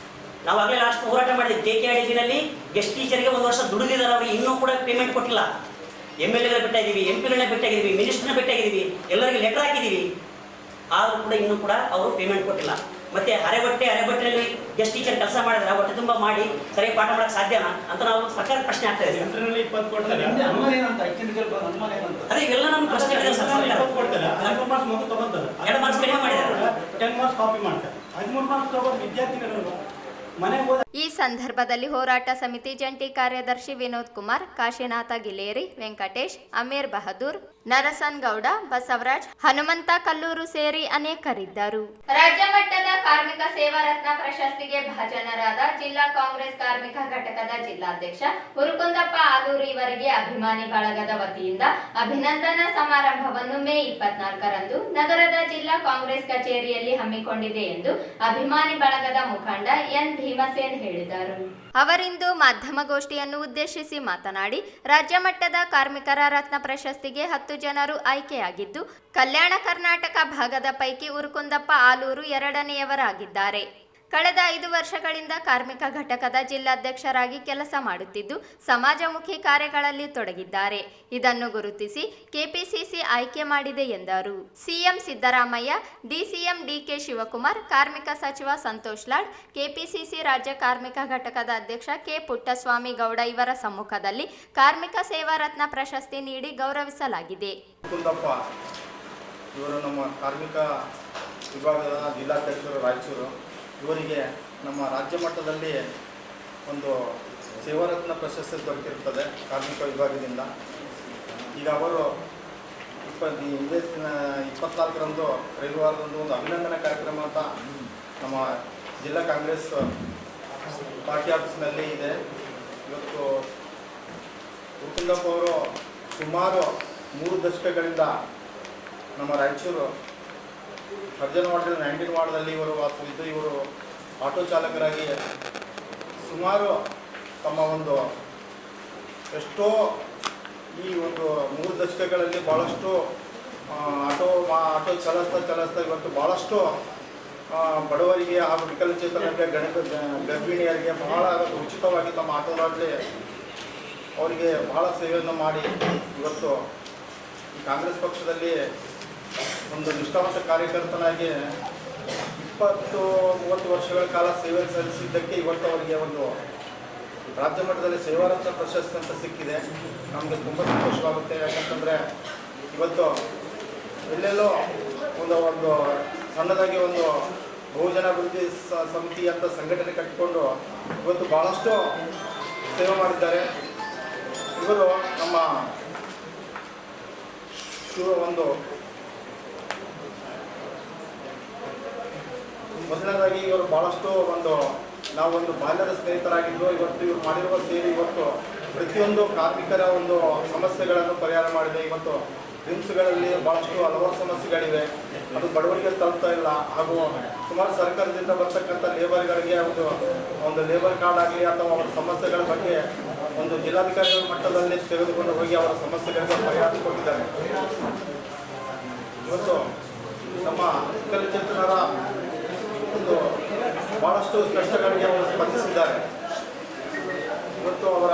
[SPEAKER 9] ನಾವು ಆಗಲೇ ಲಾಸ್ಟ್ ಹೋರಾಟ ಮಾಡಿದ್ವಿ. KKIDನಲ್ಲಿ ಗೆಸ್ಟ್ ಟೀಚರ್ಗೆ 1 ವರ್ಷ ದುಡಿದಿದ್ದಾರೆ, ಅವರಿಗೆ ಇನ್ನೂ ಕೂಡ ಪೇಮೆಂಟ್ ಕೊಟ್ಟಿಲ್ಲ. MLAಗಳ ಬಿಟ್ಟಾಗಿದ್ದೀವಿ, MP ಗಳನ್ನ ಬಿಟ್ಟಾಗಿದ್ದೀವಿ, ಮಿನಿಸ್ಟರ್ನ ಬಿಟ್ಟಾಗಿದ್ದೀವಿ, ಎಲ್ಲರಿಗೆ ಲೆಟರ್ ಹಾಕಿದ್ದೀವಿ. ಆದರೂ ಕೂಡ ಇನ್ನೂ ಕೂಡ ಅವರು ಪೇಮೆಂಟ್ ಕೊಟ್ಟಿಲ್ಲ. ಮತ್ತೆ ಅರೆಬಟ್ಟೆಯಲ್ಲಿ ಗೆಸ್ಟ್ ಟೀಚರ್ ಕೆಲಸ ಮಾಡಿದ್ರೆ ಹೊಟ್ಟೆ ತುಂಬ ಮಾಡಿ ಸರಿ ಪಾಠ ಮಾಡೋಕ್ಕೆ ಸಾಧ್ಯನಾ ಅಂತ ನಾವು ಸರ್ಕಾರ ಪ್ರಶ್ನೆ ಆಗ್ತಾ ಇದೆ. ಅದೇ ಇವೆಲ್ಲ ನಮ್ಮ ಪ್ರಶ್ನೆ ಇದೆ ಸರ್. 2 ಮಾರ್ಕ್ಸ್ ಕಡಿಮೆ ಮಾಡಿದ್ದಾರೆ,
[SPEAKER 10] 10 ಮಾರ್ಕ್ಸ್ ಕಾಪಿ ಮಾಡ್ತಾರೆ, 13 ಮಾರ್ಕ್ಸ್ ತಗೊಂಡು ವಿದ್ಯಾರ್ಥಿಗಳು ಮನೆಗೆ.
[SPEAKER 7] ಈ ಸಂದರ್ಭದಲ್ಲಿ ಹೋರಾಟ ಸಮಿತಿ ಜಂಟಿ ಕಾರ್ಯದರ್ಶಿ ವಿನೋದ್ ಕುಮಾರ್, ಕಾಶಿನಾಥ ಗಿಲೇರಿ, ವೆಂಕಟೇಶ್, ಅಮೀರ್ ಬಹದ್ದೂರ್, ನರಸನ್ಗೌಡ, ಬಸವರಾಜ್, ಹನುಮಂತ ಕಲ್ಲೂರು ಸೇರಿ ಅನೇಕರಿದ್ದರು. ರಾಜ್ಯ ಮಟ್ಟದ ಕಾರ್ಮಿಕ ಸೇವಾ ರತ್ನ ಪ್ರಶಸ್ತಿಗೆ ಭಾಜನರಾದ ಜಿಲ್ಲಾ ಕಾಂಗ್ರೆಸ್ ಕಾರ್ಮಿಕ ಘಟಕದ ಜಿಲ್ಲಾಧ್ಯಕ್ಷ ಹುರುಕುಂದಪ್ಪ ಆಲೂರು ಇವರಿಗೆ ಅಭಿಮಾನಿ ಬಳಗದ ವತಿಯಿಂದ ಅಭಿನಂದನಾ ಸಮಾರಂಭವನ್ನು ಮೇ 24ರಂದು ನಗರದ ಜಿಲ್ಲಾ ಕಾಂಗ್ರೆಸ್ ಕಚೇರಿಯಲ್ಲಿ ಹಮ್ಮಿಕೊಂಡಿದೆ ಎಂದು ಅಭಿಮಾನಿ ಬಳಗದ ಮುಖಂಡ ಎನ್ ಭೀಮಸೇನ್ ಹೇಳಿದರು. ಅವರಿಂದು ಮಾಧ್ಯಮಗೋಷ್ಠಿಯನ್ನು ಉದ್ದೇಶಿಸಿ ಮಾತನಾಡಿ, ರಾಜ್ಯ ಮಟ್ಟದ ಕಾರ್ಮಿಕರ ರತ್ನ ಪ್ರಶಸ್ತಿಗೆ 10 ಜನರು ಆಯ್ಕೆಯಾಗಿದ್ದು, ಕಲ್ಯಾಣ ಕರ್ನಾಟಕ ಭಾಗದ ಪೈಕಿ ಹುರುಕುಂದಪ್ಪ ಆಲೂರು 2ನೇಯವರಾಗಿದ್ದಾರೆ. ಕಳೆದ 5 ವರ್ಷಗಳಿಂದ ಕಾರ್ಮಿಕ ಘಟಕದ ಜಿಲ್ಲಾಧ್ಯಕ್ಷರಾಗಿ ಕೆಲಸ ಮಾಡುತ್ತಿದ್ದು ಸಮಾಜಮುಖಿ ಕಾರ್ಯಗಳಲ್ಲಿ ತೊಡಗಿದ್ದಾರೆ. ಇದನ್ನು ಗುರುತಿಸಿ ಕೆಪಿಸಿಸಿ ಆಯ್ಕೆ ಮಾಡಿದೆ ಎಂದರು. CM Siddaramaiah, DCM DK Shivakumar, ಕಾರ್ಮಿಕ ಸಚಿವ ಸಂತೋಷ್ ಲಾಡ್, ಕೆಪಿಸಿಸಿ ರಾಜ್ಯ ಕಾರ್ಮಿಕ ಘಟಕದ ಅಧ್ಯಕ್ಷ ಕೆ ಪುಟ್ಟಸ್ವಾಮಿ ಗೌಡ ಇವರ ಸಮ್ಮುಖದಲ್ಲಿ ಕಾರ್ಮಿಕ ಸೇವಾ ರತ್ನ ಪ್ರಶಸ್ತಿ ನೀಡಿ ಗೌರವಿಸಲಾಗಿದೆ.
[SPEAKER 10] ಇವರು ನಮ್ಮ ಕಾರ್ಮಿಕ ವಿಭಾಗದ ಜಿಲ್ಲಾಧ್ಯಕ್ಷರು ರಾಯಚೂರು. ಇವರಿಗೆ ನಮ್ಮ ರಾಜ್ಯ ಮಟ್ಟದಲ್ಲಿ ಒಂದು ಸೇವಾರತ್ನ ಪ್ರಶಸ್ತಿ ದೊರಕಿರುತ್ತದೆ ಕಾರ್ಮಿಕ ವಿಭಾಗದಿಂದ. ಈಗ ಅವರು 24ರಂದು ರವಿವಾರದಂದು ಒಂದು ಅಭಿನಂದನಾ ಕಾರ್ಯಕ್ರಮ ಅಂತ ನಮ್ಮ ಜಿಲ್ಲಾ ಕಾಂಗ್ರೆಸ್ ಪಾರ್ಟಿ ಆಫೀಸ್ನಲ್ಲಿ ಇದೆ.
[SPEAKER 11] ಇವತ್ತು ಮುಕುಂದಪ್ಪ ಅವರು ಸುಮಾರು 3 ದಶಕಗಳಿಂದ ನಮ್ಮ ರಾಯಚೂರು ಅರ್ಜುನ್ ವಾರ್ಡ್ 19 ವಾರ್ಡ್ದಲ್ಲಿ ಇವರು ಆಟೋ ಚಾಲಕರಾಗಿ ಸುಮಾರು ತಮ್ಮ ಒಂದು ಎಷ್ಟೋ ಈ ಒಂದು 3 ದಶಕಗಳಲ್ಲಿ ಭಾಳಷ್ಟು ಆಟೋ ಚಲಿಸ್ತಾ ಇವತ್ತು ಭಾಳಷ್ಟು ಬಡವರಿಗೆ ಹಾಗೂ ವಿಕಲಚೇತನರಿಗೆ ಗರ್ಭಿಣಿಯರಿಗೆ ಬಹಳ ಉಚಿತವಾಗಿ ತಮ್ಮ ಆಟೋದಲ್ಲಿ ಅವರಿಗೆ ಬಹಳ ಸೇವೆಯನ್ನು ಮಾಡಿ ಇವತ್ತು ಈ ಕಾಂಗ್ರೆಸ್ ಪಕ್ಷದಲ್ಲಿ ಒಂದು ನಿಷ್ಠಾವಂತ ಕಾರ್ಯಕರ್ತನಾಗಿ 20-30 ವರ್ಷಗಳ ಕಾಲ ಸೇವೆ ಸಲ್ಲಿಸಿದ್ದಕ್ಕೆ ಇವತ್ತು ಅವರಿಗೆ ಒಂದು ರಾಜ್ಯ ಮಟ್ಟದಲ್ಲಿ ಸೇವಾರತ್ನ ಪ್ರಶಸ್ತಿ ಅಂತ ಸಿಕ್ಕಿದೆ. ನಮಗೆ ತುಂಬ ಸಂತೋಷವಾಗುತ್ತೆ. ಯಾಕಂತಂದರೆ ಇವತ್ತು ಎಲ್ಲೆಲ್ಲೋ ಒಂದು ಸಣ್ಣದಾಗಿ ಒಂದು ಬಹುಜನ ಅಭಿವೃದ್ಧಿ ಸಮಿತಿ ಅಂತ ಸಂಘಟನೆ ಕಟ್ಟಿಕೊಂಡು ಇವತ್ತು ಭಾಳಷ್ಟು ಸೇವೆ ಮಾಡಿದ್ದಾರೆ. ಇವರು ನಮ್ಮ ಒಂದು ಮೊದಲನೇದಾಗಿ ಇವರು ಭಾಳಷ್ಟು ನಾವೊಂದು ಬಾಲ್ಯದ ಸ್ನೇಹಿತರಾಗಿದ್ದು ಇವತ್ತು ಇವರು ಮಾಡಿರುವ ಸೇವೆ ಇವತ್ತು ಪ್ರತಿಯೊಂದು ಕಾರ್ಮಿಕರ ಒಂದು ಸಮಸ್ಯೆಗಳನ್ನು ಪರಿಹಾರ ಮಾಡಿದೆ. ಇವತ್ತು ರಿಮ್ಸ್ಗಳಲ್ಲಿ ಭಾಳಷ್ಟು ಹಲವಾರು ಸಮಸ್ಯೆಗಳಿವೆ, ಅದು ಬಡವರಿಗೆ ತಲುಪ್ತಾ ಇಲ್ಲ. ಹಾಗೂ ಸುಮಾರು ಸರ್ಕಾರದಿಂದ ಬರ್ತಕ್ಕಂಥ ಲೇಬರ್ಗಳಿಗೆ ಒಂದು ಲೇಬರ್ ಕಾರ್ಡ್ ಆಗಲಿ ಅಥವಾ ಅವರ ಸಮಸ್ಯೆಗಳ ಬಗ್ಗೆ ಒಂದು ಜಿಲ್ಲಾಧಿಕಾರಿಗಳ ಮಟ್ಟದಲ್ಲಿ ತೆಗೆದುಕೊಂಡು ಹೋಗಿ ಅವರ ಸಮಸ್ಯೆಗಳಿಗೆ ಪರಿಹಾರ ಕೊಟ್ಟಿದ್ದಾರೆ. ಇವತ್ತು ನಮ್ಮ ವಿಕಲಚೇತನರ ಒಂದು ಭಾಳಷ್ಟು ಕಷ್ಟಗಳಿಗೆ ಅವರು ಸ್ಪಂದಿಸಿದ್ದಾರೆ. ಇವತ್ತು ಅವರ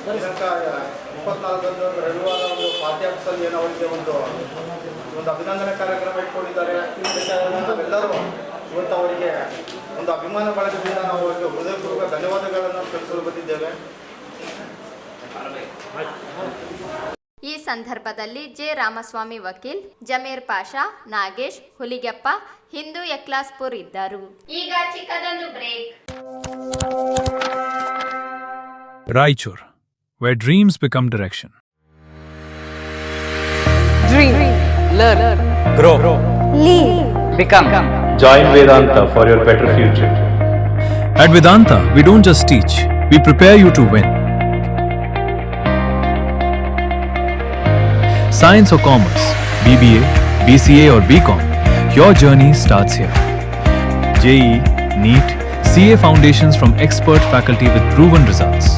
[SPEAKER 11] ದಿನಾಂಕ 24ರಂದು ರವಿವಾರ ಒಂದು ಪಾರ್ಟಿ ಆಫೀಸಲ್ಲಿ ಏನೋ ಅವರಿಗೆ ಒಂದು ಅಭಿನಂದನೆ ಕಾರ್ಯಕ್ರಮ ಇಟ್ಕೊಂಡಿದ್ದಾರೆ. ನಾವೆಲ್ಲರೂ ಇವತ್ತು ಅವರಿಗೆ ಒಂದು ಅಭಿಮಾನ ಬಳಗದಿಂದ ನಾವು ಅವರಿಗೆ ಹೃದಯಪೂರ್ವಕ ಧನ್ಯವಾದಗಳನ್ನು ತಿಳಿಸಲು ಬಂದಿದ್ದೇವೆ.
[SPEAKER 7] ಈ ಸಂದರ್ಭದಲ್ಲಿ ಜೆ ರಾಮಸ್ವಾಮಿ ವಕೀಲ್, ಜಮೀರ್ ಪಾಷಾ, ನಾಗೇಶ್, ಹುಲಿಗೆಪ್ಪ, ಹಿಂದೂ ಯಕ್ಲಾಸ್ಪುರ್ ಇದ್ದರು. ಈಗ ಚಿಕ್ಕದೊಂದು break.
[SPEAKER 1] Raichur, where dreams become direction.
[SPEAKER 2] Dream. Learn.
[SPEAKER 3] Grow.
[SPEAKER 2] Lead.
[SPEAKER 3] Become.
[SPEAKER 4] Join Vedanta for your better future.
[SPEAKER 1] At Vedanta, we don't just teach, we prepare you to win. Science or commerce, BBA, BCA or BCom, your journey starts here. JEE, NEET, CA foundations from expert faculty with proven results.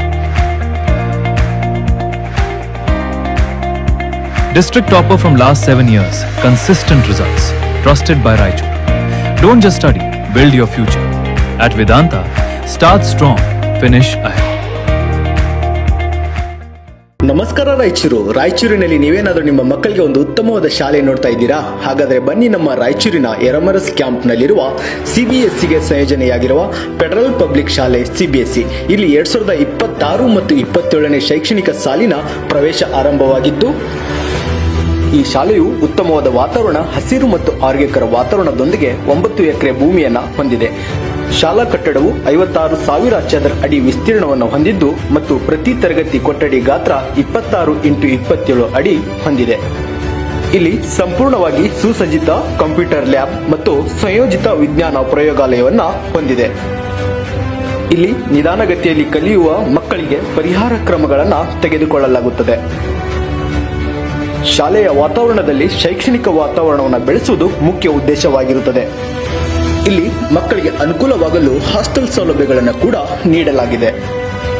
[SPEAKER 1] District topper from last 7 years, consistent results, trusted by Raichur. Don't just study, build your future. At Vedanta, start strong, finish ahead.
[SPEAKER 5] ನಮಸ್ಕಾರ ರಾಯಚೂರಿನಲ್ಲಿ ನೀವೇನಾದರೂ ನಿಮ್ಮ ಮಕ್ಕಳಿಗೆ ಒಂದು ಉತ್ತಮವಾದ ಶಾಲೆ ನೋಡ್ತಾ ಇದ್ದೀರಾ? ಹಾಗಾದರೆ ಬನ್ನಿ ನಮ್ಮ ರಾಯಚೂರಿನ ಎರಮರಸ್ ಕ್ಯಾಂಪ್ನಲ್ಲಿರುವ CBSEಗೆ ಸಂಯೋಜನೆಯಾಗಿರುವ ಫೆಡರಲ್ ಪಬ್ಲಿಕ್ ಶಾಲೆ CBSE. ಇಲ್ಲಿ 2026 ಮತ್ತು 27ನೇ ಶೈಕ್ಷಣಿಕ ಸಾಲಿನ ಪ್ರವೇಶ ಆರಂಭವಾಗಿದ್ದು, ಈ ಶಾಲೆಯು ಉತ್ತಮವಾದ ವಾತಾವರಣ, ಹಸಿರು ಮತ್ತು ಆರೋಗ್ಯಕರ ವಾತಾವರಣದೊಂದಿಗೆ 9 ಎಕರೆ ಭೂಮಿಯನ್ನು ಹೊಂದಿದೆ. ಶಾಲಾ ಕಟ್ಟಡವು 56,000 ಚದರ ಅಡಿ ವಿಸ್ತೀರ್ಣವನ್ನು ಹೊಂದಿದ್ದು ಮತ್ತು ಪ್ರತಿ ತರಗತಿ ಕೊಠಡಿ ಗಾತ್ರ 26x27 ಅಡಿ ಹೊಂದಿದೆ. ಇಲ್ಲಿ ಸಂಪೂರ್ಣವಾಗಿ ಸುಸಜ್ಜಿತ ಕಂಪ್ಯೂಟರ್ ಲ್ಯಾಬ್ ಮತ್ತು ಸಂಯೋಜಿತ ವಿಜ್ಞಾನ ಪ್ರಯೋಗಾಲಯವನ್ನು ಹೊಂದಿದೆ. ಇಲ್ಲಿ ನಿಧಾನಗತಿಯಲ್ಲಿ ಕಲಿಯುವ ಮಕ್ಕಳಿಗೆ ಪರಿಹಾರ ಕ್ರಮಗಳನ್ನು ತೆಗೆದುಕೊಳ್ಳಲಾಗುತ್ತದೆ. ಶಾಲೆಯ ವಾತಾವರಣದಲ್ಲಿ ಶೈಕ್ಷಣಿಕ ವಾತಾವರಣವನ್ನು ಬೆಳೆಸುವುದು ಮುಖ್ಯ ಉದ್ದೇಶವಾಗಿರುತ್ತದೆ. ಇಲ್ಲಿ ಮಕ್ಕಳಿಗೆ ಅನುಕೂಲವಾಗಲು ಹಾಸ್ಟೆಲ್ ಸೌಲಭ್ಯಗಳನ್ನು ಕೂಡ ನೀಡಲಾಗಿದೆ.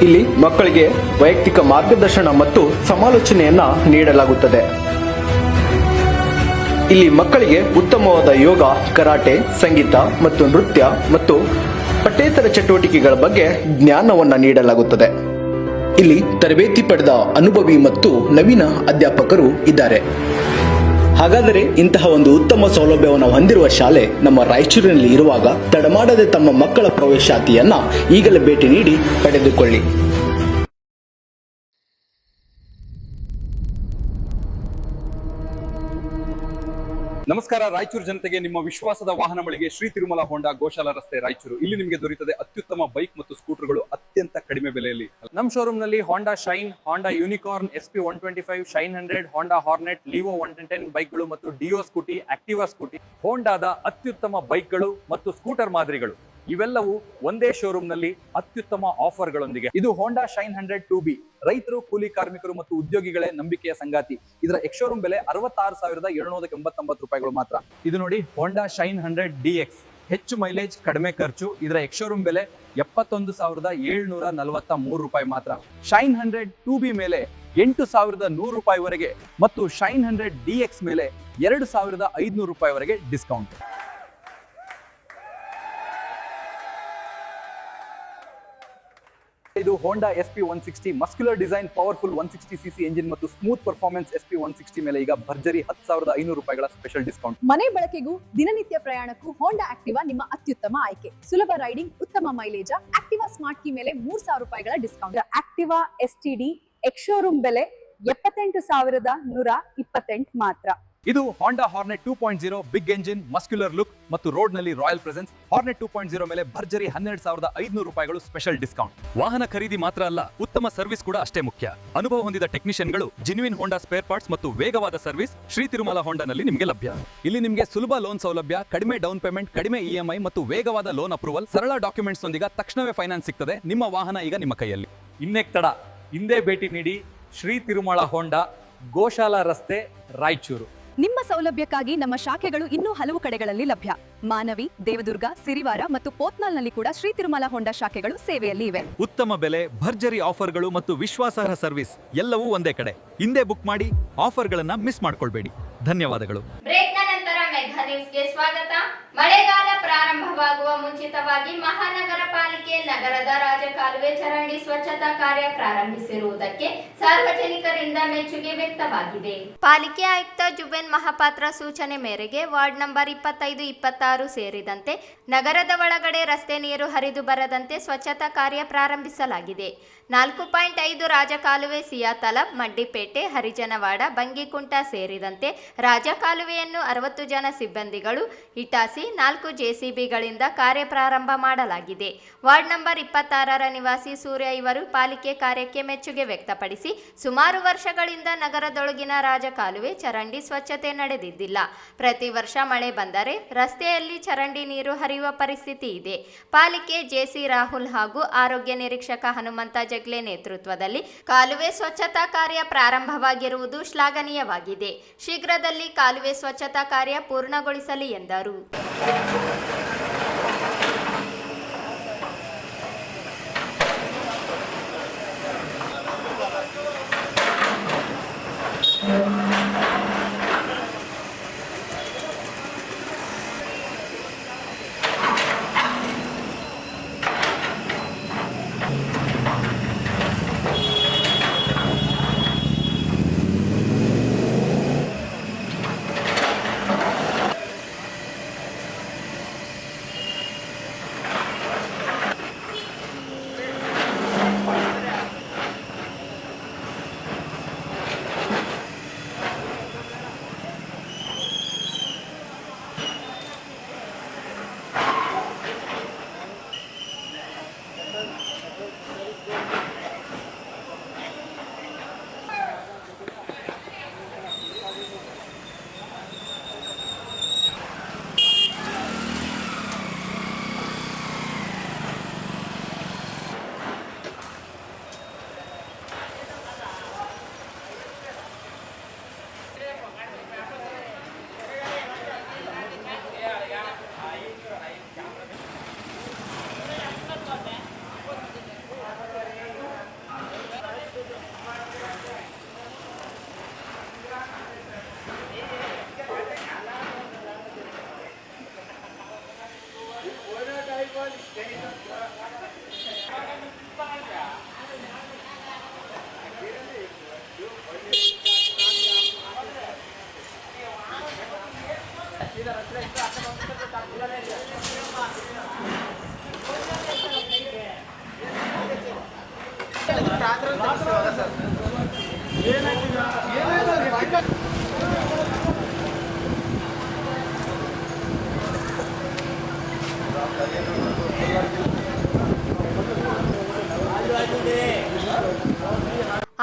[SPEAKER 5] ಇಲ್ಲಿ ಮಕ್ಕಳಿಗೆ ವೈಯಕ್ತಿಕ ಮಾರ್ಗದರ್ಶನ ಮತ್ತು ಸಮಾಲೋಚನೆಯನ್ನ ನೀಡಲಾಗುತ್ತದೆ. ಇಲ್ಲಿ ಮಕ್ಕಳಿಗೆ ಉತ್ತಮವಾದ ಯೋಗ, ಕರಾಟೆ, ಸಂಗೀತ ಮತ್ತು ನೃತ್ಯ ಮತ್ತು ಪಠ್ಯೇತರ ಚಟುವಟಿಕೆಗಳ ಬಗ್ಗೆ ಜ್ಞಾನವನ್ನು ನೀಡಲಾಗುತ್ತದೆ. ಇಲ್ಲಿ ತರಬೇತಿ ಪಡೆದ ಅನುಭವಿ ಮತ್ತು ನವೀನ ಅಧ್ಯಾಪಕರು ಇದ್ದಾರೆ. ಹಾಗಾದರೆ ಇಂತಹ ಒಂದು ಉತ್ತಮ ಸೌಲಭ್ಯವನ್ನು ಹೊಂದಿರುವ ಶಾಲೆ ನಮ್ಮ ರಾಯಚೂರಿನಲ್ಲಿ ಇರುವಾಗ ತಡಮಾಡದೆ ತಮ್ಮ ಮಕ್ಕಳ ಪ್ರವೇಶಾತಿಯನ್ನ ಈಗಲೇ ಭೇಟಿ ನೀಡಿ ಪಡೆದುಕೊಳ್ಳಿ.
[SPEAKER 6] ನಮಸ್ಕಾರ ರಾಯಚೂರು ಜನತೆಗೆ ನಿಮ್ಮ ವಿಶ್ವಾಸದ ವಾಹನ ಮಳಿಗೆ ಶ್ರೀ ತಿರುಮಲ ಹೋಂಡಾ ಗೋಶಾಲ ರಸ್ತೆ ರಾಯಚೂರು. ಇಲ್ಲಿ ನಿಮಗೆ ದೊರೆಯುತ್ತದೆ ಅತ್ಯುತ್ತಮ ಬೈಕ್ ಮತ್ತು ಸ್ಕೂಟರ್ಗಳು ಅತ್ಯಂತ ಕಡಿಮೆ ಬೆಲೆಯಲ್ಲಿ.
[SPEAKER 3] ನಮ್ಮ ಶೋರೂಮ್ ನಲ್ಲಿ ಹೋಂಡಾ ಶೈನ್, ಹೋಂಡಾ ಯೂನಿಕಾರ್ನ್, SP 125, ಶೈನ್ 100, ಹೋಂಡಾ ಹಾರ್ನೆಟ್, ಲಿವೋ 110 ಬೈಕ್ಗಳು ಮತ್ತು ಡಿಯೋ ಸ್ಕೂಟಿ, ಆಕ್ಟಿವಾ ಸ್ಕೂಟಿ, ಹೋಂಡಾದ ಅತ್ಯುತ್ತಮ ಬೈಕ್ಗಳು ಮತ್ತು ಸ್ಕೂಟರ್ ಮಾದರಿಗಳು
[SPEAKER 6] ಇವೆಲ್ಲವೂ ಒಂದೇ ಶೋರೂಮ್ನಲ್ಲಿ ಅತ್ಯುತ್ತಮ ಆಫರ್ಗಳೊಂದಿಗೆ. ಇದು ಹೋಂಡಾ ಶೈನ್ 100 2B. ರೈತರು, ಕೂಲಿ ಕಾರ್ಮಿಕರು ಮತ್ತು ಉದ್ಯೋಗಿಗಳೇ ನಂಬಿಕೆಯ ಸಂಗಾತಿ. ಇದರ ಎಕ್ಸ್ ಶೋರೂಮ್ ಬೆಲೆ 66,789 ರೂಪಾಯಿಗಳು ಮಾತ್ರ. ಇದು ನೋಡಿ ಹೋಂಡಾ ಶೈನ್ 100 DX. ಹೆಚ್ಚು ಮೈಲೇಜ್, ಕಡಿಮೆ ಖರ್ಚು. ಇದರ ಎಕ್ಸ್ ಶೋರೂಮ್ ಬೆಲೆ 71,743 ರೂಪಾಯಿ ಮಾತ್ರ. ಶೈನ್ 100 2B ಮೇಲೆ 8,100 ರೂಪಾಯಿವರೆಗೆ ಮತ್ತು ಶೈನ್ 100 DX ಮೇಲೆ 2,500 ರೂಪಾಯಿವರೆಗೆ ಡಿಸ್ಕೌಂಟ್. ಇದು ಹೋಂಡಾ SP 160 muscular design, powerful 160cc engine ಮತ್ತು ಸ್ಮೂತ್ ಪರ್ಫಾರ್ಮೆನ್ಸ್ SP 160 ಮೇಲೆ ಈಗ ಭರ್ಜರಿ 10,500 ರೂಪಾಯಿಗಳ ಸ್ಪೆಷಲ್ ಡಿಸ್ಕೌಂಟ್.
[SPEAKER 2] ಮನೆ ಬಳಕೆಗೂ ದಿನನಿತ್ಯ ಪ್ರಯಾಣಕ್ಕೂ ಹೋಂಡಾ ಆಕ್ಟಿವಾ ನಿಮ್ಮ ಅತ್ಯುತ್ತಮ ಆಯ್ಕೆ. ಸುಲಭ ರೈಡಿಂಗ್, ಉತ್ತಮ ಮೈಲೇಜ್. ಆಕ್ಟಿವಾ ಸ್ಮಾರ್ಟ್ ಕೀ ಮೇಲೆ 3,000 ರೂಪಾಯಿಗಳ discount. Activa STD ex showroom ಬೆಲೆ 78,128 ಮಾತ್ರ.
[SPEAKER 6] ಇದು Honda Hornet 2.0 big engine, muscular look ಮತ್ತು ರೋಡ್ ನಲ್ಲಿ ರಾಯಲ್ ಪ್ರೆಸೆನ್ಸ್. ಹಾರ್ನೆಟ್ 2.0 ಮೇಲೆ ಭರ್ಜರಿ 12,500 ರೂಪಾಯಿಗಳು ಸ್ಪೆಷಲ್ ಡಿಸ್ಕೌಂಟ್. ವಾಹನ ಖರೀದಿ ಮಾತ್ರ ಅಲ್ಲ, ಉತ್ತಮ ಸರ್ವಿಸ್ ಕೂಡ ಅಷ್ಟೇ ಮುಖ್ಯ. ಅನುಭವ ಹೊಂದಿದ ಟೆಕ್ನಿಷಿಯನ್ಗಳು, ಜೆನ್ಯೂನ್ ಹೋಂಡಾ ಸ್ಪೇರ್ ಪಾರ್ಟ್ಸ್ ಮತ್ತು ವೇಗವಾದ ಸರ್ವಿಸ್ ಶ್ರೀ ತಿರುಮಲ ಹೋಂಡಾನಲ್ಲಿ ನಿಮಗೆ ಲಭ್ಯ. ಇಲ್ಲಿ ನಿಮಗೆ ಸುಲಭ ಲೋನ್ ಸೌಲಭ್ಯ, ಕಡಿಮೆ ಡೌನ್ ಪೇಮೆಂಟ್, ಕಡಿಮೆ EMI ಮತ್ತು ವೇಗವಾದ ಲೋನ್ ಅಪ್ರೂವಲ್, ಸರಳ ಡಾಕ್ಯುಮೆಂಟ್ಸ್ ನೊಂದಿಗೆ ತಕ್ಷಣವೇ ಫೈನಾನ್ಸ್ ಸಿಗ್ತದೆ. ನಿಮ್ಮ ವಾಹನ ಈಗ ನಿಮ್ಮ ಕೈಯಲ್ಲಿ.
[SPEAKER 3] ಇನ್ನೆಕ್ ತಡ, ಹಿಂದೆ ಭೇಟಿ ನೀಡಿ ಶ್ರೀ ತಿರುಮಲ ಹೋಂಡಾ, ಗೋಶಾಲಾ ರಸ್ತೆ, ರಾಯಚೂರು.
[SPEAKER 2] ನಿಮ್ಮ ಸೌಲಭ್ಯಕ್ಕಾಗಿ ನಮ್ಮ ಶಾಖೆಗಳು ಇನ್ನೂ ಹಲವು ಕಡೆಗಳಲ್ಲಿ ಲಭ್ಯ. ಮಾನವಿ, ದೇವದುರ್ಗ, ಸಿರಿವಾರ ಮತ್ತು ಪೋತ್ನಾಲ್ನಲ್ಲಿ ಕೂಡ ಶ್ರೀ ತಿರುಮಲ ಹೋಂಡಾ ಶಾಖೆಗಳು ಸೇವೆಯಲ್ಲಿ ಇವೆ.
[SPEAKER 1] ಉತ್ತಮ ಬೆಲೆ, ಭರ್ಜರಿ ಆಫರ್ಗಳು ಮತ್ತು ವಿಶ್ವಾಸಾರ್ಹ ಸರ್ವಿಸ್ ಎಲ್ಲವೂ ಒಂದೇ ಕಡೆ. ಹಿಂದೆ ಬುಕ್ ಮಾಡಿ, ಆಫರ್ಗಳನ್ನ ಮಿಸ್ ಮಾಡ್ಕೊಳ್ಬೇಡಿ. ಧನ್ಯವಾದಗಳು.
[SPEAKER 7] ಬ್ರೇಕ್ನ ನಂತರ ಮೆಘಾ ನ್ಯೂಸ್ಗೆ ಸ್ವಾಗತ. ಮಳೆಗಾಲ ಪ್ರಾರಂಭವಾಗುವ ಮುಂಚಿತವಾಗಿ ಮಹಾನಗರ ಪಾಲಿಕೆ ನಗರದ ರಾಜಕಾಲುವೆ ಚರಂಡಿ ಸ್ವಚ್ಛತಾ ಕಾರ್ಯ ಪ್ರಾರಂಭಿಸಿರುವುದಕ್ಕೆ ಸಾರ್ವಜನಿಕರಿಂದ ಮೆಚ್ಚುಗೆ ವ್ಯಕ್ತವಾಗಿದೆ. ಪಾಲಿಕೆ ಆಯುಕ್ತ ಜುಬೇನ್ ಮಹಾಪಾತ್ರ ಸೂಚನೆ ಮೇರೆಗೆ ವಾರ್ಡ್ ನಂಬರ್ 25, 26 ಸೇರಿದಂತೆ ನಗರದ ಒಳಗಡೆ ರಸ್ತೆ ನೀರು ಹರಿದು ಬರದಂತೆ ಸ್ವಚ್ಛತಾ ಕಾರ್ಯ ಪ್ರಾರಂಭಿಸಲಾಗಿದೆ. 4.5 ರಾಜಕಾಲುವೆ ಸಿಯಾತಲಬ್, ಮಡ್ಡಿಪೇಟೆ, ಹರಿಜನವಾಡ, ಬಂಗಿಕುಂಟ ಸೇರಿದಂತೆ ರಾಜಕಾಲುವೆಯನ್ನು 60 ಜನ ಸಿಬ್ಬಂದಿಗಳು, ಇಟಾಸಿ 4 JCBಗಳಿಂದ ಕಾರ್ಯ ಪ್ರಾರಂಭ ಮಾಡಲಾಗಿದೆ. ವಾರ್ಡ್ ನಂಬರ್ 26ರ ನಿವಾಸಿ ಸೂರ್ಯ ಇವರು ಪಾಲಿಕೆ ಕಾರ್ಯಕ್ಕೆ ಮೆಚ್ಚುಗೆ ವ್ಯಕ್ತಪಡಿಸಿ, ಸುಮಾರು ವರ್ಷಗಳಿಂದ ನಗರದೊಳಗಿನ ರಾಜಕಾಲುವೆ ಚರಂಡಿ ಸ್ವಚ್ಛತೆ ನಡೆದಿದ್ದಿಲ್ಲ. ಪ್ರತಿ ವರ್ಷ ಮಳೆ ಬಂದರೆ ರಸ್ತೆಯಲ್ಲಿ ಚರಂಡಿ ನೀರು ಹರಿಯುವ ಪರಿಸ್ಥಿತಿ ಇದೆ. ಪಾಲಿಕೆ JC ರಾಹುಲ್ ಹಾಗೂ ಆರೋಗ್ಯ ನಿರೀಕ್ಷಕ ಹನುಮಂತ ಜಗ್ಲೆ ನೇತೃತ್ವದಲ್ಲಿ ಕಾಲುವೆ ಸ್ವಚ್ಛತಾ ಕಾರ್ಯ ಪ್ರಾರಂಭವಾಗಿರುವುದು ಶ್ಲಾಘನೀಯವಾಗಿದೆ. ಶೀಘ್ರದಲ್ಲಿ ಕಾಲುವೆ ಸ್ವಚ್ಛತಾ ಕಾರ್ಯ ಪೂರ್ಣಗೊಳಿಸಲಿ ಎಂದರು.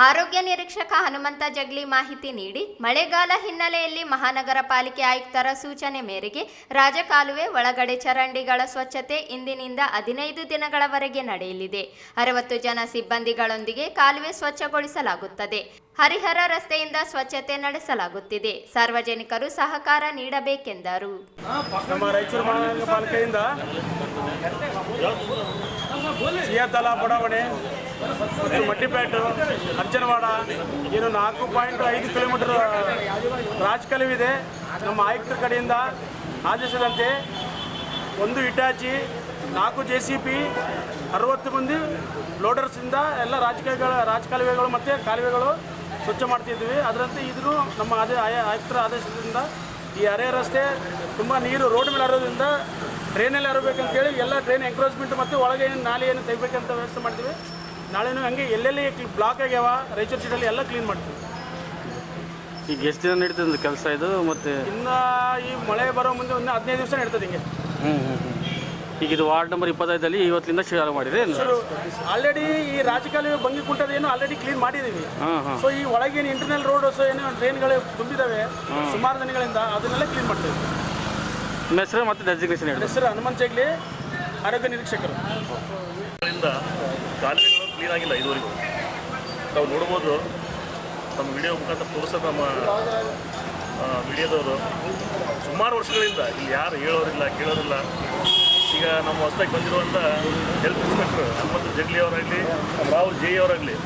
[SPEAKER 7] ಆರೋಗ್ಯ ನಿರೀಕ್ಷಕ ಹನುಮಂತ ಜಗ್ಲಿ ಮಾಹಿತಿ ನೀಡಿ, ಮಳೆಗಾಲ ಹಿನ್ನೆಲೆಯಲ್ಲಿ ಮಹಾನಗರ ಪಾಲಿಕೆ ಆಯುಕ್ತರ ಸೂಚನೆ ಮೇರೆಗೆ ರಾಜಕಾಲುವೆ ಒಳಗಡೆ ಚರಂಡಿಗಳ ಸ್ವಚ್ಛತೆ ಇಂದಿನಿಂದ 15 ದಿನಗಳವರೆಗೆ ನಡೆಯಲಿದೆ. 60 ಜನ ಸಿಬ್ಬಂದಿಗಳೊಂದಿಗೆ ಕಾಲುವೆ ಸ್ವಚ್ಛಗೊಳಿಸಲಾಗುತ್ತದೆ. ಹರಿಹರ ರಸ್ತೆಯಿಂದ ಸ್ವಚ್ಛತೆ ನಡೆಸಲಾಗುತ್ತಿದೆ. ಸಾರ್ವಜನಿಕರು ಸಹಕಾರ ನೀಡಬೇಕೆಂದರು.
[SPEAKER 10] ನಮ್ಮ ರಾಯಚೂರು ಮಹಾನಗರ ಪಾಲಿಕೆಯಿಂದ ಸಿಯಾತಲ ಬಡಾವಣೆ ಮತ್ತು ಮಟ್ಟಿಪೇಟು ಅರ್ಜನವಾಡ ಏನು 4.5 ಕಿಲೋಮೀಟರ್ ರಾಜಕಾಲುವಿದೆ. ನಮ್ಮ ಆಯುಕ್ತರ ಕಡೆಯಿಂದ ಆದೇಶದಂತೆ 1 ಇಟಾಚಿ, 4 JCB, 60 ಮಂದಿ ಲೋಡರ್ಸಿಂದ ಎಲ್ಲ ರಾಜಕಾಲುವೆಗಳು ಮತ್ತು ಕಾಲುವೆಗಳು ಸ್ವಚ್ಛ ಮಾಡ್ತಿದ್ವಿ. ಅದರಂತೆ ಇದನ್ನು ನಮ್ಮ ಆಯುಕ್ತರ ಆದೇಶದಿಂದ ಈ ಅರೆ ರಸ್ತೆ ತುಂಬ ನೀರು ರೋಡ್ ಮೇಲೆ ಹರಿಯೋದ್ರಿಂದ ಟ್ರೈನಲ್ಲಿ ಹರಬೇಕಂತೇಳಿ ಎಲ್ಲ ಟ್ರೈನ್ ಎಂಕ್ರೋಚ್ಮೆಂಟ್ ಮತ್ತು ಒಳಗೆ ಏನು ನಾಲೆ ಏನು ತೆಗಿಬೇಕಂತ ವ್ಯವಸ್ಥೆ ಮಾಡ್ತೀವಿ. ನಾಳೆನೂ ಹಂಗೆ ಎಲ್ಲೆಲ್ಲಿ ಬ್ಲಾಕ್ ಆಗ್ಯಾವ ರಾಯಚೂರು ಸಿಟಿಯಲ್ಲಿ ಎಲ್ಲ ಕ್ಲೀನ್ ಮಾಡ್ತೀವಿ.
[SPEAKER 12] ಈಗ ಎಷ್ಟು ದಿನ ನಡೀತದೆ ಕೆಲಸ ಇದು? ಮತ್ತು
[SPEAKER 10] ಇನ್ನು ಈ ಮಳೆ ಬರೋ ಮುಂದೆ ಒಂದು 15 ದಿವಸ ನಡೀತದೆ ಹಿಂಗೆ.
[SPEAKER 12] ಈಗ ಇದು ವಾರ್ಡ್ ನಂಬರ್ 25 ಇವತ್ತಿಂದ ಶುರು ಮಾಡಿದೆ.
[SPEAKER 10] ಆಲ್ರೆಡಿ ಈ ರಾಜಕಾಲುವೆ ಬಂಗಿ ಕುಂಟದೇನು ಆಲ್ರೆಡಿ ಕ್ಲೀನ್ ಮಾಡಿದ್ದೀವಿ. ಸೊ ಈ ಒಳಗೇನು ಇಂಟರ್ನಲ್ ರೋಡ್ಸ್ ಏನು ಟ್ರೈನ್ಗಳು ತುಂಬಿದ್ದಾವೆ ಸುಮಾರು ದಿನಗಳಿಂದ, ಅದನ್ನೆಲ್ಲ ಕ್ಲೀನ್ ಮಾಡ್ತೀವಿ.
[SPEAKER 12] ನಿಮ್ಮ ಹೆಸರು ಮತ್ತು ಡೆಸಿಗ್ನೇಷನ್ ಹೇಳಿ.
[SPEAKER 10] ಹೆಸರು ಹನುಮಂತ ಜಗ್ಲಿ, ಆರೋಗ್ಯ ನಿರೀಕ್ಷಕರು.
[SPEAKER 13] ಕಾಲುವೆಗಳು ಕ್ಲೀನ್ ಆಗಿಲ್ಲ ಇದುವರೆಗೂ. ನಾವು ನೋಡ್ಬೋದು, ನಮ್ಮ ವಿಡಿಯೋ ಮುಖಾಂತರ ತೋರಿಸೋದು ನಮ್ಮ ವಿಡಿಯೋದವರು ಸುಮಾರು ವರ್ಷಗಳಿಂದ ಇಲ್ಲಿ ಯಾರು ಹೇಳೋರಿಲ್ಲ ಕೇಳೋರಿಲ್ಲ. ಈಗ ನಮ್ಮ ಹೊಸದಾಗಿ ಬಂದಿರುವಂಥ ಹೆಲ್ತ್ ಇನ್ಸ್ಪೆಕ್ಟರ್ ಹನುಮಂತ ಜಗ್ಲಿ ಅವರಾಗಲಿ, ರಾಹುಲ್ ಜೈ ಅವರಾಗಲಿ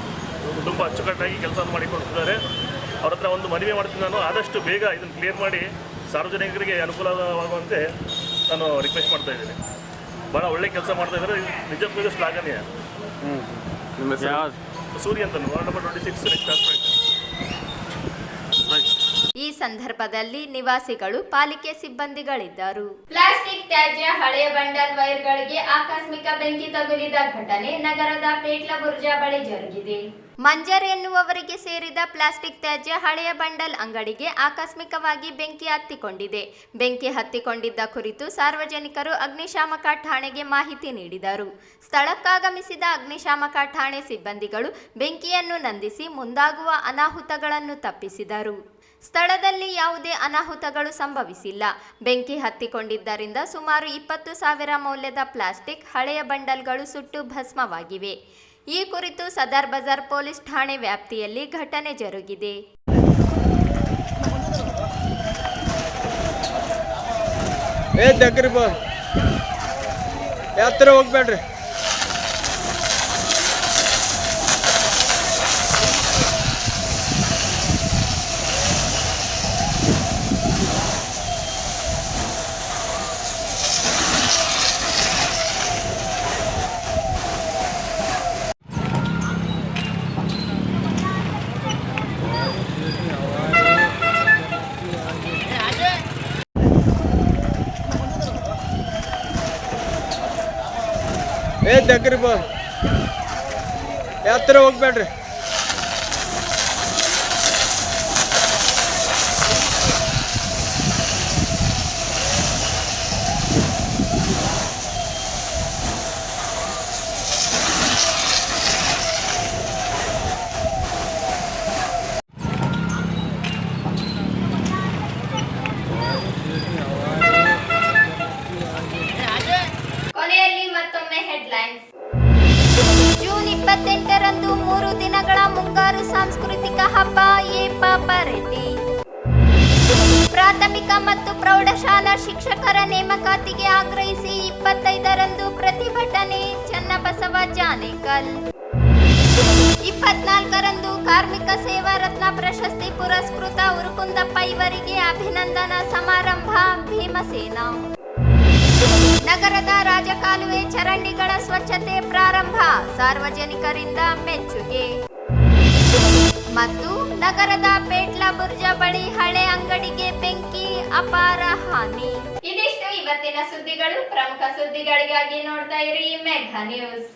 [SPEAKER 13] ತುಂಬ ಅಚ್ಚುಕಟ್ಟಾಗಿ ಕೆಲಸ ಮಾಡಿಕೊಡ್ತಿದ್ದಾರೆ. ಅವ್ರ ಹತ್ರ ಒಂದು ಮನವಿ ಮಾಡ್ತೀನಿ, ನಾನು ಆದಷ್ಟು ಬೇಗ ಇದನ್ನು ಕ್ಲಿಯರ್ ಮಾಡಿ ಸಾರ್ವಜನಿಕರಿಗೆ ಅನುಕೂಲವಾಗುವಂತೆ ನಾನು ರಿಕ್ವೆಸ್ಟ್ ಮಾಡ್ತಾ ಇದ್ದೀನಿ. ಭಾಳ ಒಳ್ಳೆ ಕೆಲಸ ಮಾಡ್ತಾ ಇದ್ದಾರೆ, ನಿಜಕ್ಕೂ ಶ್ಲಾಘನೀಯ. ಸೂರ್ಯ ಅಂತ ವಾರ್ಡ್ ನಂಬರ್ 26 ನೆಕ್ಸ್ಟ್ ಹಾಸ್ಪಿಟಲ್.
[SPEAKER 7] ಈ ಸಂದರ್ಭದಲ್ಲಿ ನಿವಾಸಿಗಳು, ಪಾಲಿಕೆ ಸಿಬ್ಬಂದಿಗಳಿದ್ದರು. ಪ್ಲಾಸ್ಟಿಕ್ ತ್ಯಾಜ್ಯ ಹಳೆಯ ಬಂಡಲ್ ವೈರ್ಗಳಿಗೆ ಆಕಸ್ಮಿಕ ಬೆಂಕಿ ತಗುಲಿದ ಘಟನೆ ನಗರದ ಪೇಟ್ಲ ಬುರ್ಜ ಬಳಿ ಜರುಗಿದೆ. ಮಂಜರ್ ಎನ್ನುವವರಿಗೆ ಸೇರಿದ ಪ್ಲಾಸ್ಟಿಕ್ ತ್ಯಾಜ್ಯ ಹಳೆಯ ಬಂಡಲ್ ಅಂಗಡಿಗೆ ಆಕಸ್ಮಿಕವಾಗಿ ಬೆಂಕಿ ಹತ್ತಿಕೊಂಡಿದೆ. ಬೆಂಕಿ ಹತ್ತಿಕೊಂಡಿದ್ದ ಕುರಿತು ಸಾರ್ವಜನಿಕರು ಅಗ್ನಿಶಾಮಕ ಠಾಣೆಗೆ ಮಾಹಿತಿ ನೀಡಿದರು. ಸ್ಥಳಕ್ಕಾಗಮಿಸಿದ ಅಗ್ನಿಶಾಮಕ ಠಾಣೆ ಸಿಬ್ಬಂದಿಗಳು ಬೆಂಕಿಯನ್ನು ನಂದಿಸಿ ಮುಂದಾಗುವ ಅನಾಹುತಗಳನ್ನು ತಪ್ಪಿಸಿದರು. ಸ್ಥಳದಲ್ಲಿ ಯಾವುದೇ ಅನಾಹುತಗಳು ಸಂಭವಿಸಿಲ್ಲ. ಬೆಂಕಿ ಹತ್ತಿಕೊಂಡಿದ್ದರಿಂದ ಸುಮಾರು 20,000 ಮೌಲ್ಯದ ಪ್ಲಾಸ್ಟಿಕ್ ಹಳೆಯ ಬಂಡಲ್ಗಳು ಸುಟ್ಟು ಭಸ್ಮವಾಗಿವೆ. ಈ ಕುರಿತು ಸದರ್ ಬಜಾರ್ ಪೊಲೀಸ್ ಠಾಣೆ ವ್ಯಾಪ್ತಿಯಲ್ಲಿ ಘಟನೆ ಜರುಗಿದೆ.
[SPEAKER 12] ಹೋಗ್ಬೇಡ್ರಿ. దగ్గర ಯಾತ್ರ ಹೋಗ್ಬೇಡ್ರಿ.
[SPEAKER 7] ಕೊನೆಯಲ್ಲಿ ಮತ್ತೊಮ್ಮೆ ಹೆಡ್ಲೈನ್ಸ್. ಜೂನ್ 28ರಂದು 3 ದಿನಗಳ ಮುಂಗಾರು ಸಾಂಸ್ಕೃತಿಕ ಹಬ್ಬ ಏಪಾಪರೆಡ್ಡಿ. ಪ್ರಾಥಮಿಕ ಮತ್ತು ಪ್ರೌಢಶಾಲಾ ಶಿಕ್ಷಕರ ನೇಮಕಾತಿಗೆ ಆಗ್ರಹಿಸಿ 25ರಂದು ಪ್ರತಿಭಟನೆ ಚನ್ನಬಸವ ಜಾನೇಕಲ್. 24ರಂದು ಕಾರ್ಮಿಕ ಸೇವಾ ರತ್ನ ಪ್ರಶಸ್ತಿ ಪುರಸ್ಕೃತ ಉರುಕುಂದಪ್ಪ ಇವರಿಗೆ ಅಭಿನಂದನಾ ಸಮಾರಂಭ ಭೀಮಸೇನ. ನಗರದ ರಾಜಕಾಲುವೆ ಚರಂಡಿಗಳ ಸ್ವಚ್ಛತೆ ಪ್ರಾರಂಭ, ಸಾರ್ವಜನಿಕರಿಂದ ಮೆಚ್ಚುಗೆ. ಮತ್ತು ನಗರದ ಪೇಟ್ಲ ಬುರ್ಜ ಬಳಿ ಹಳೆ ಅಂಗಡಿಗೆ ಬೆಂಕಿ, ಅಪಾರ ಹಾನಿ. ಇದಿಷ್ಟು ಇವತ್ತಿನ ಸುದ್ದಿಗಳು. ಪ್ರಮುಖ ಸುದ್ದಿಗಳಿಗಾಗಿ ನೋಡ್ತಾ ಇರಿ ಮೆಘಾ ನ್ಯೂಸ್.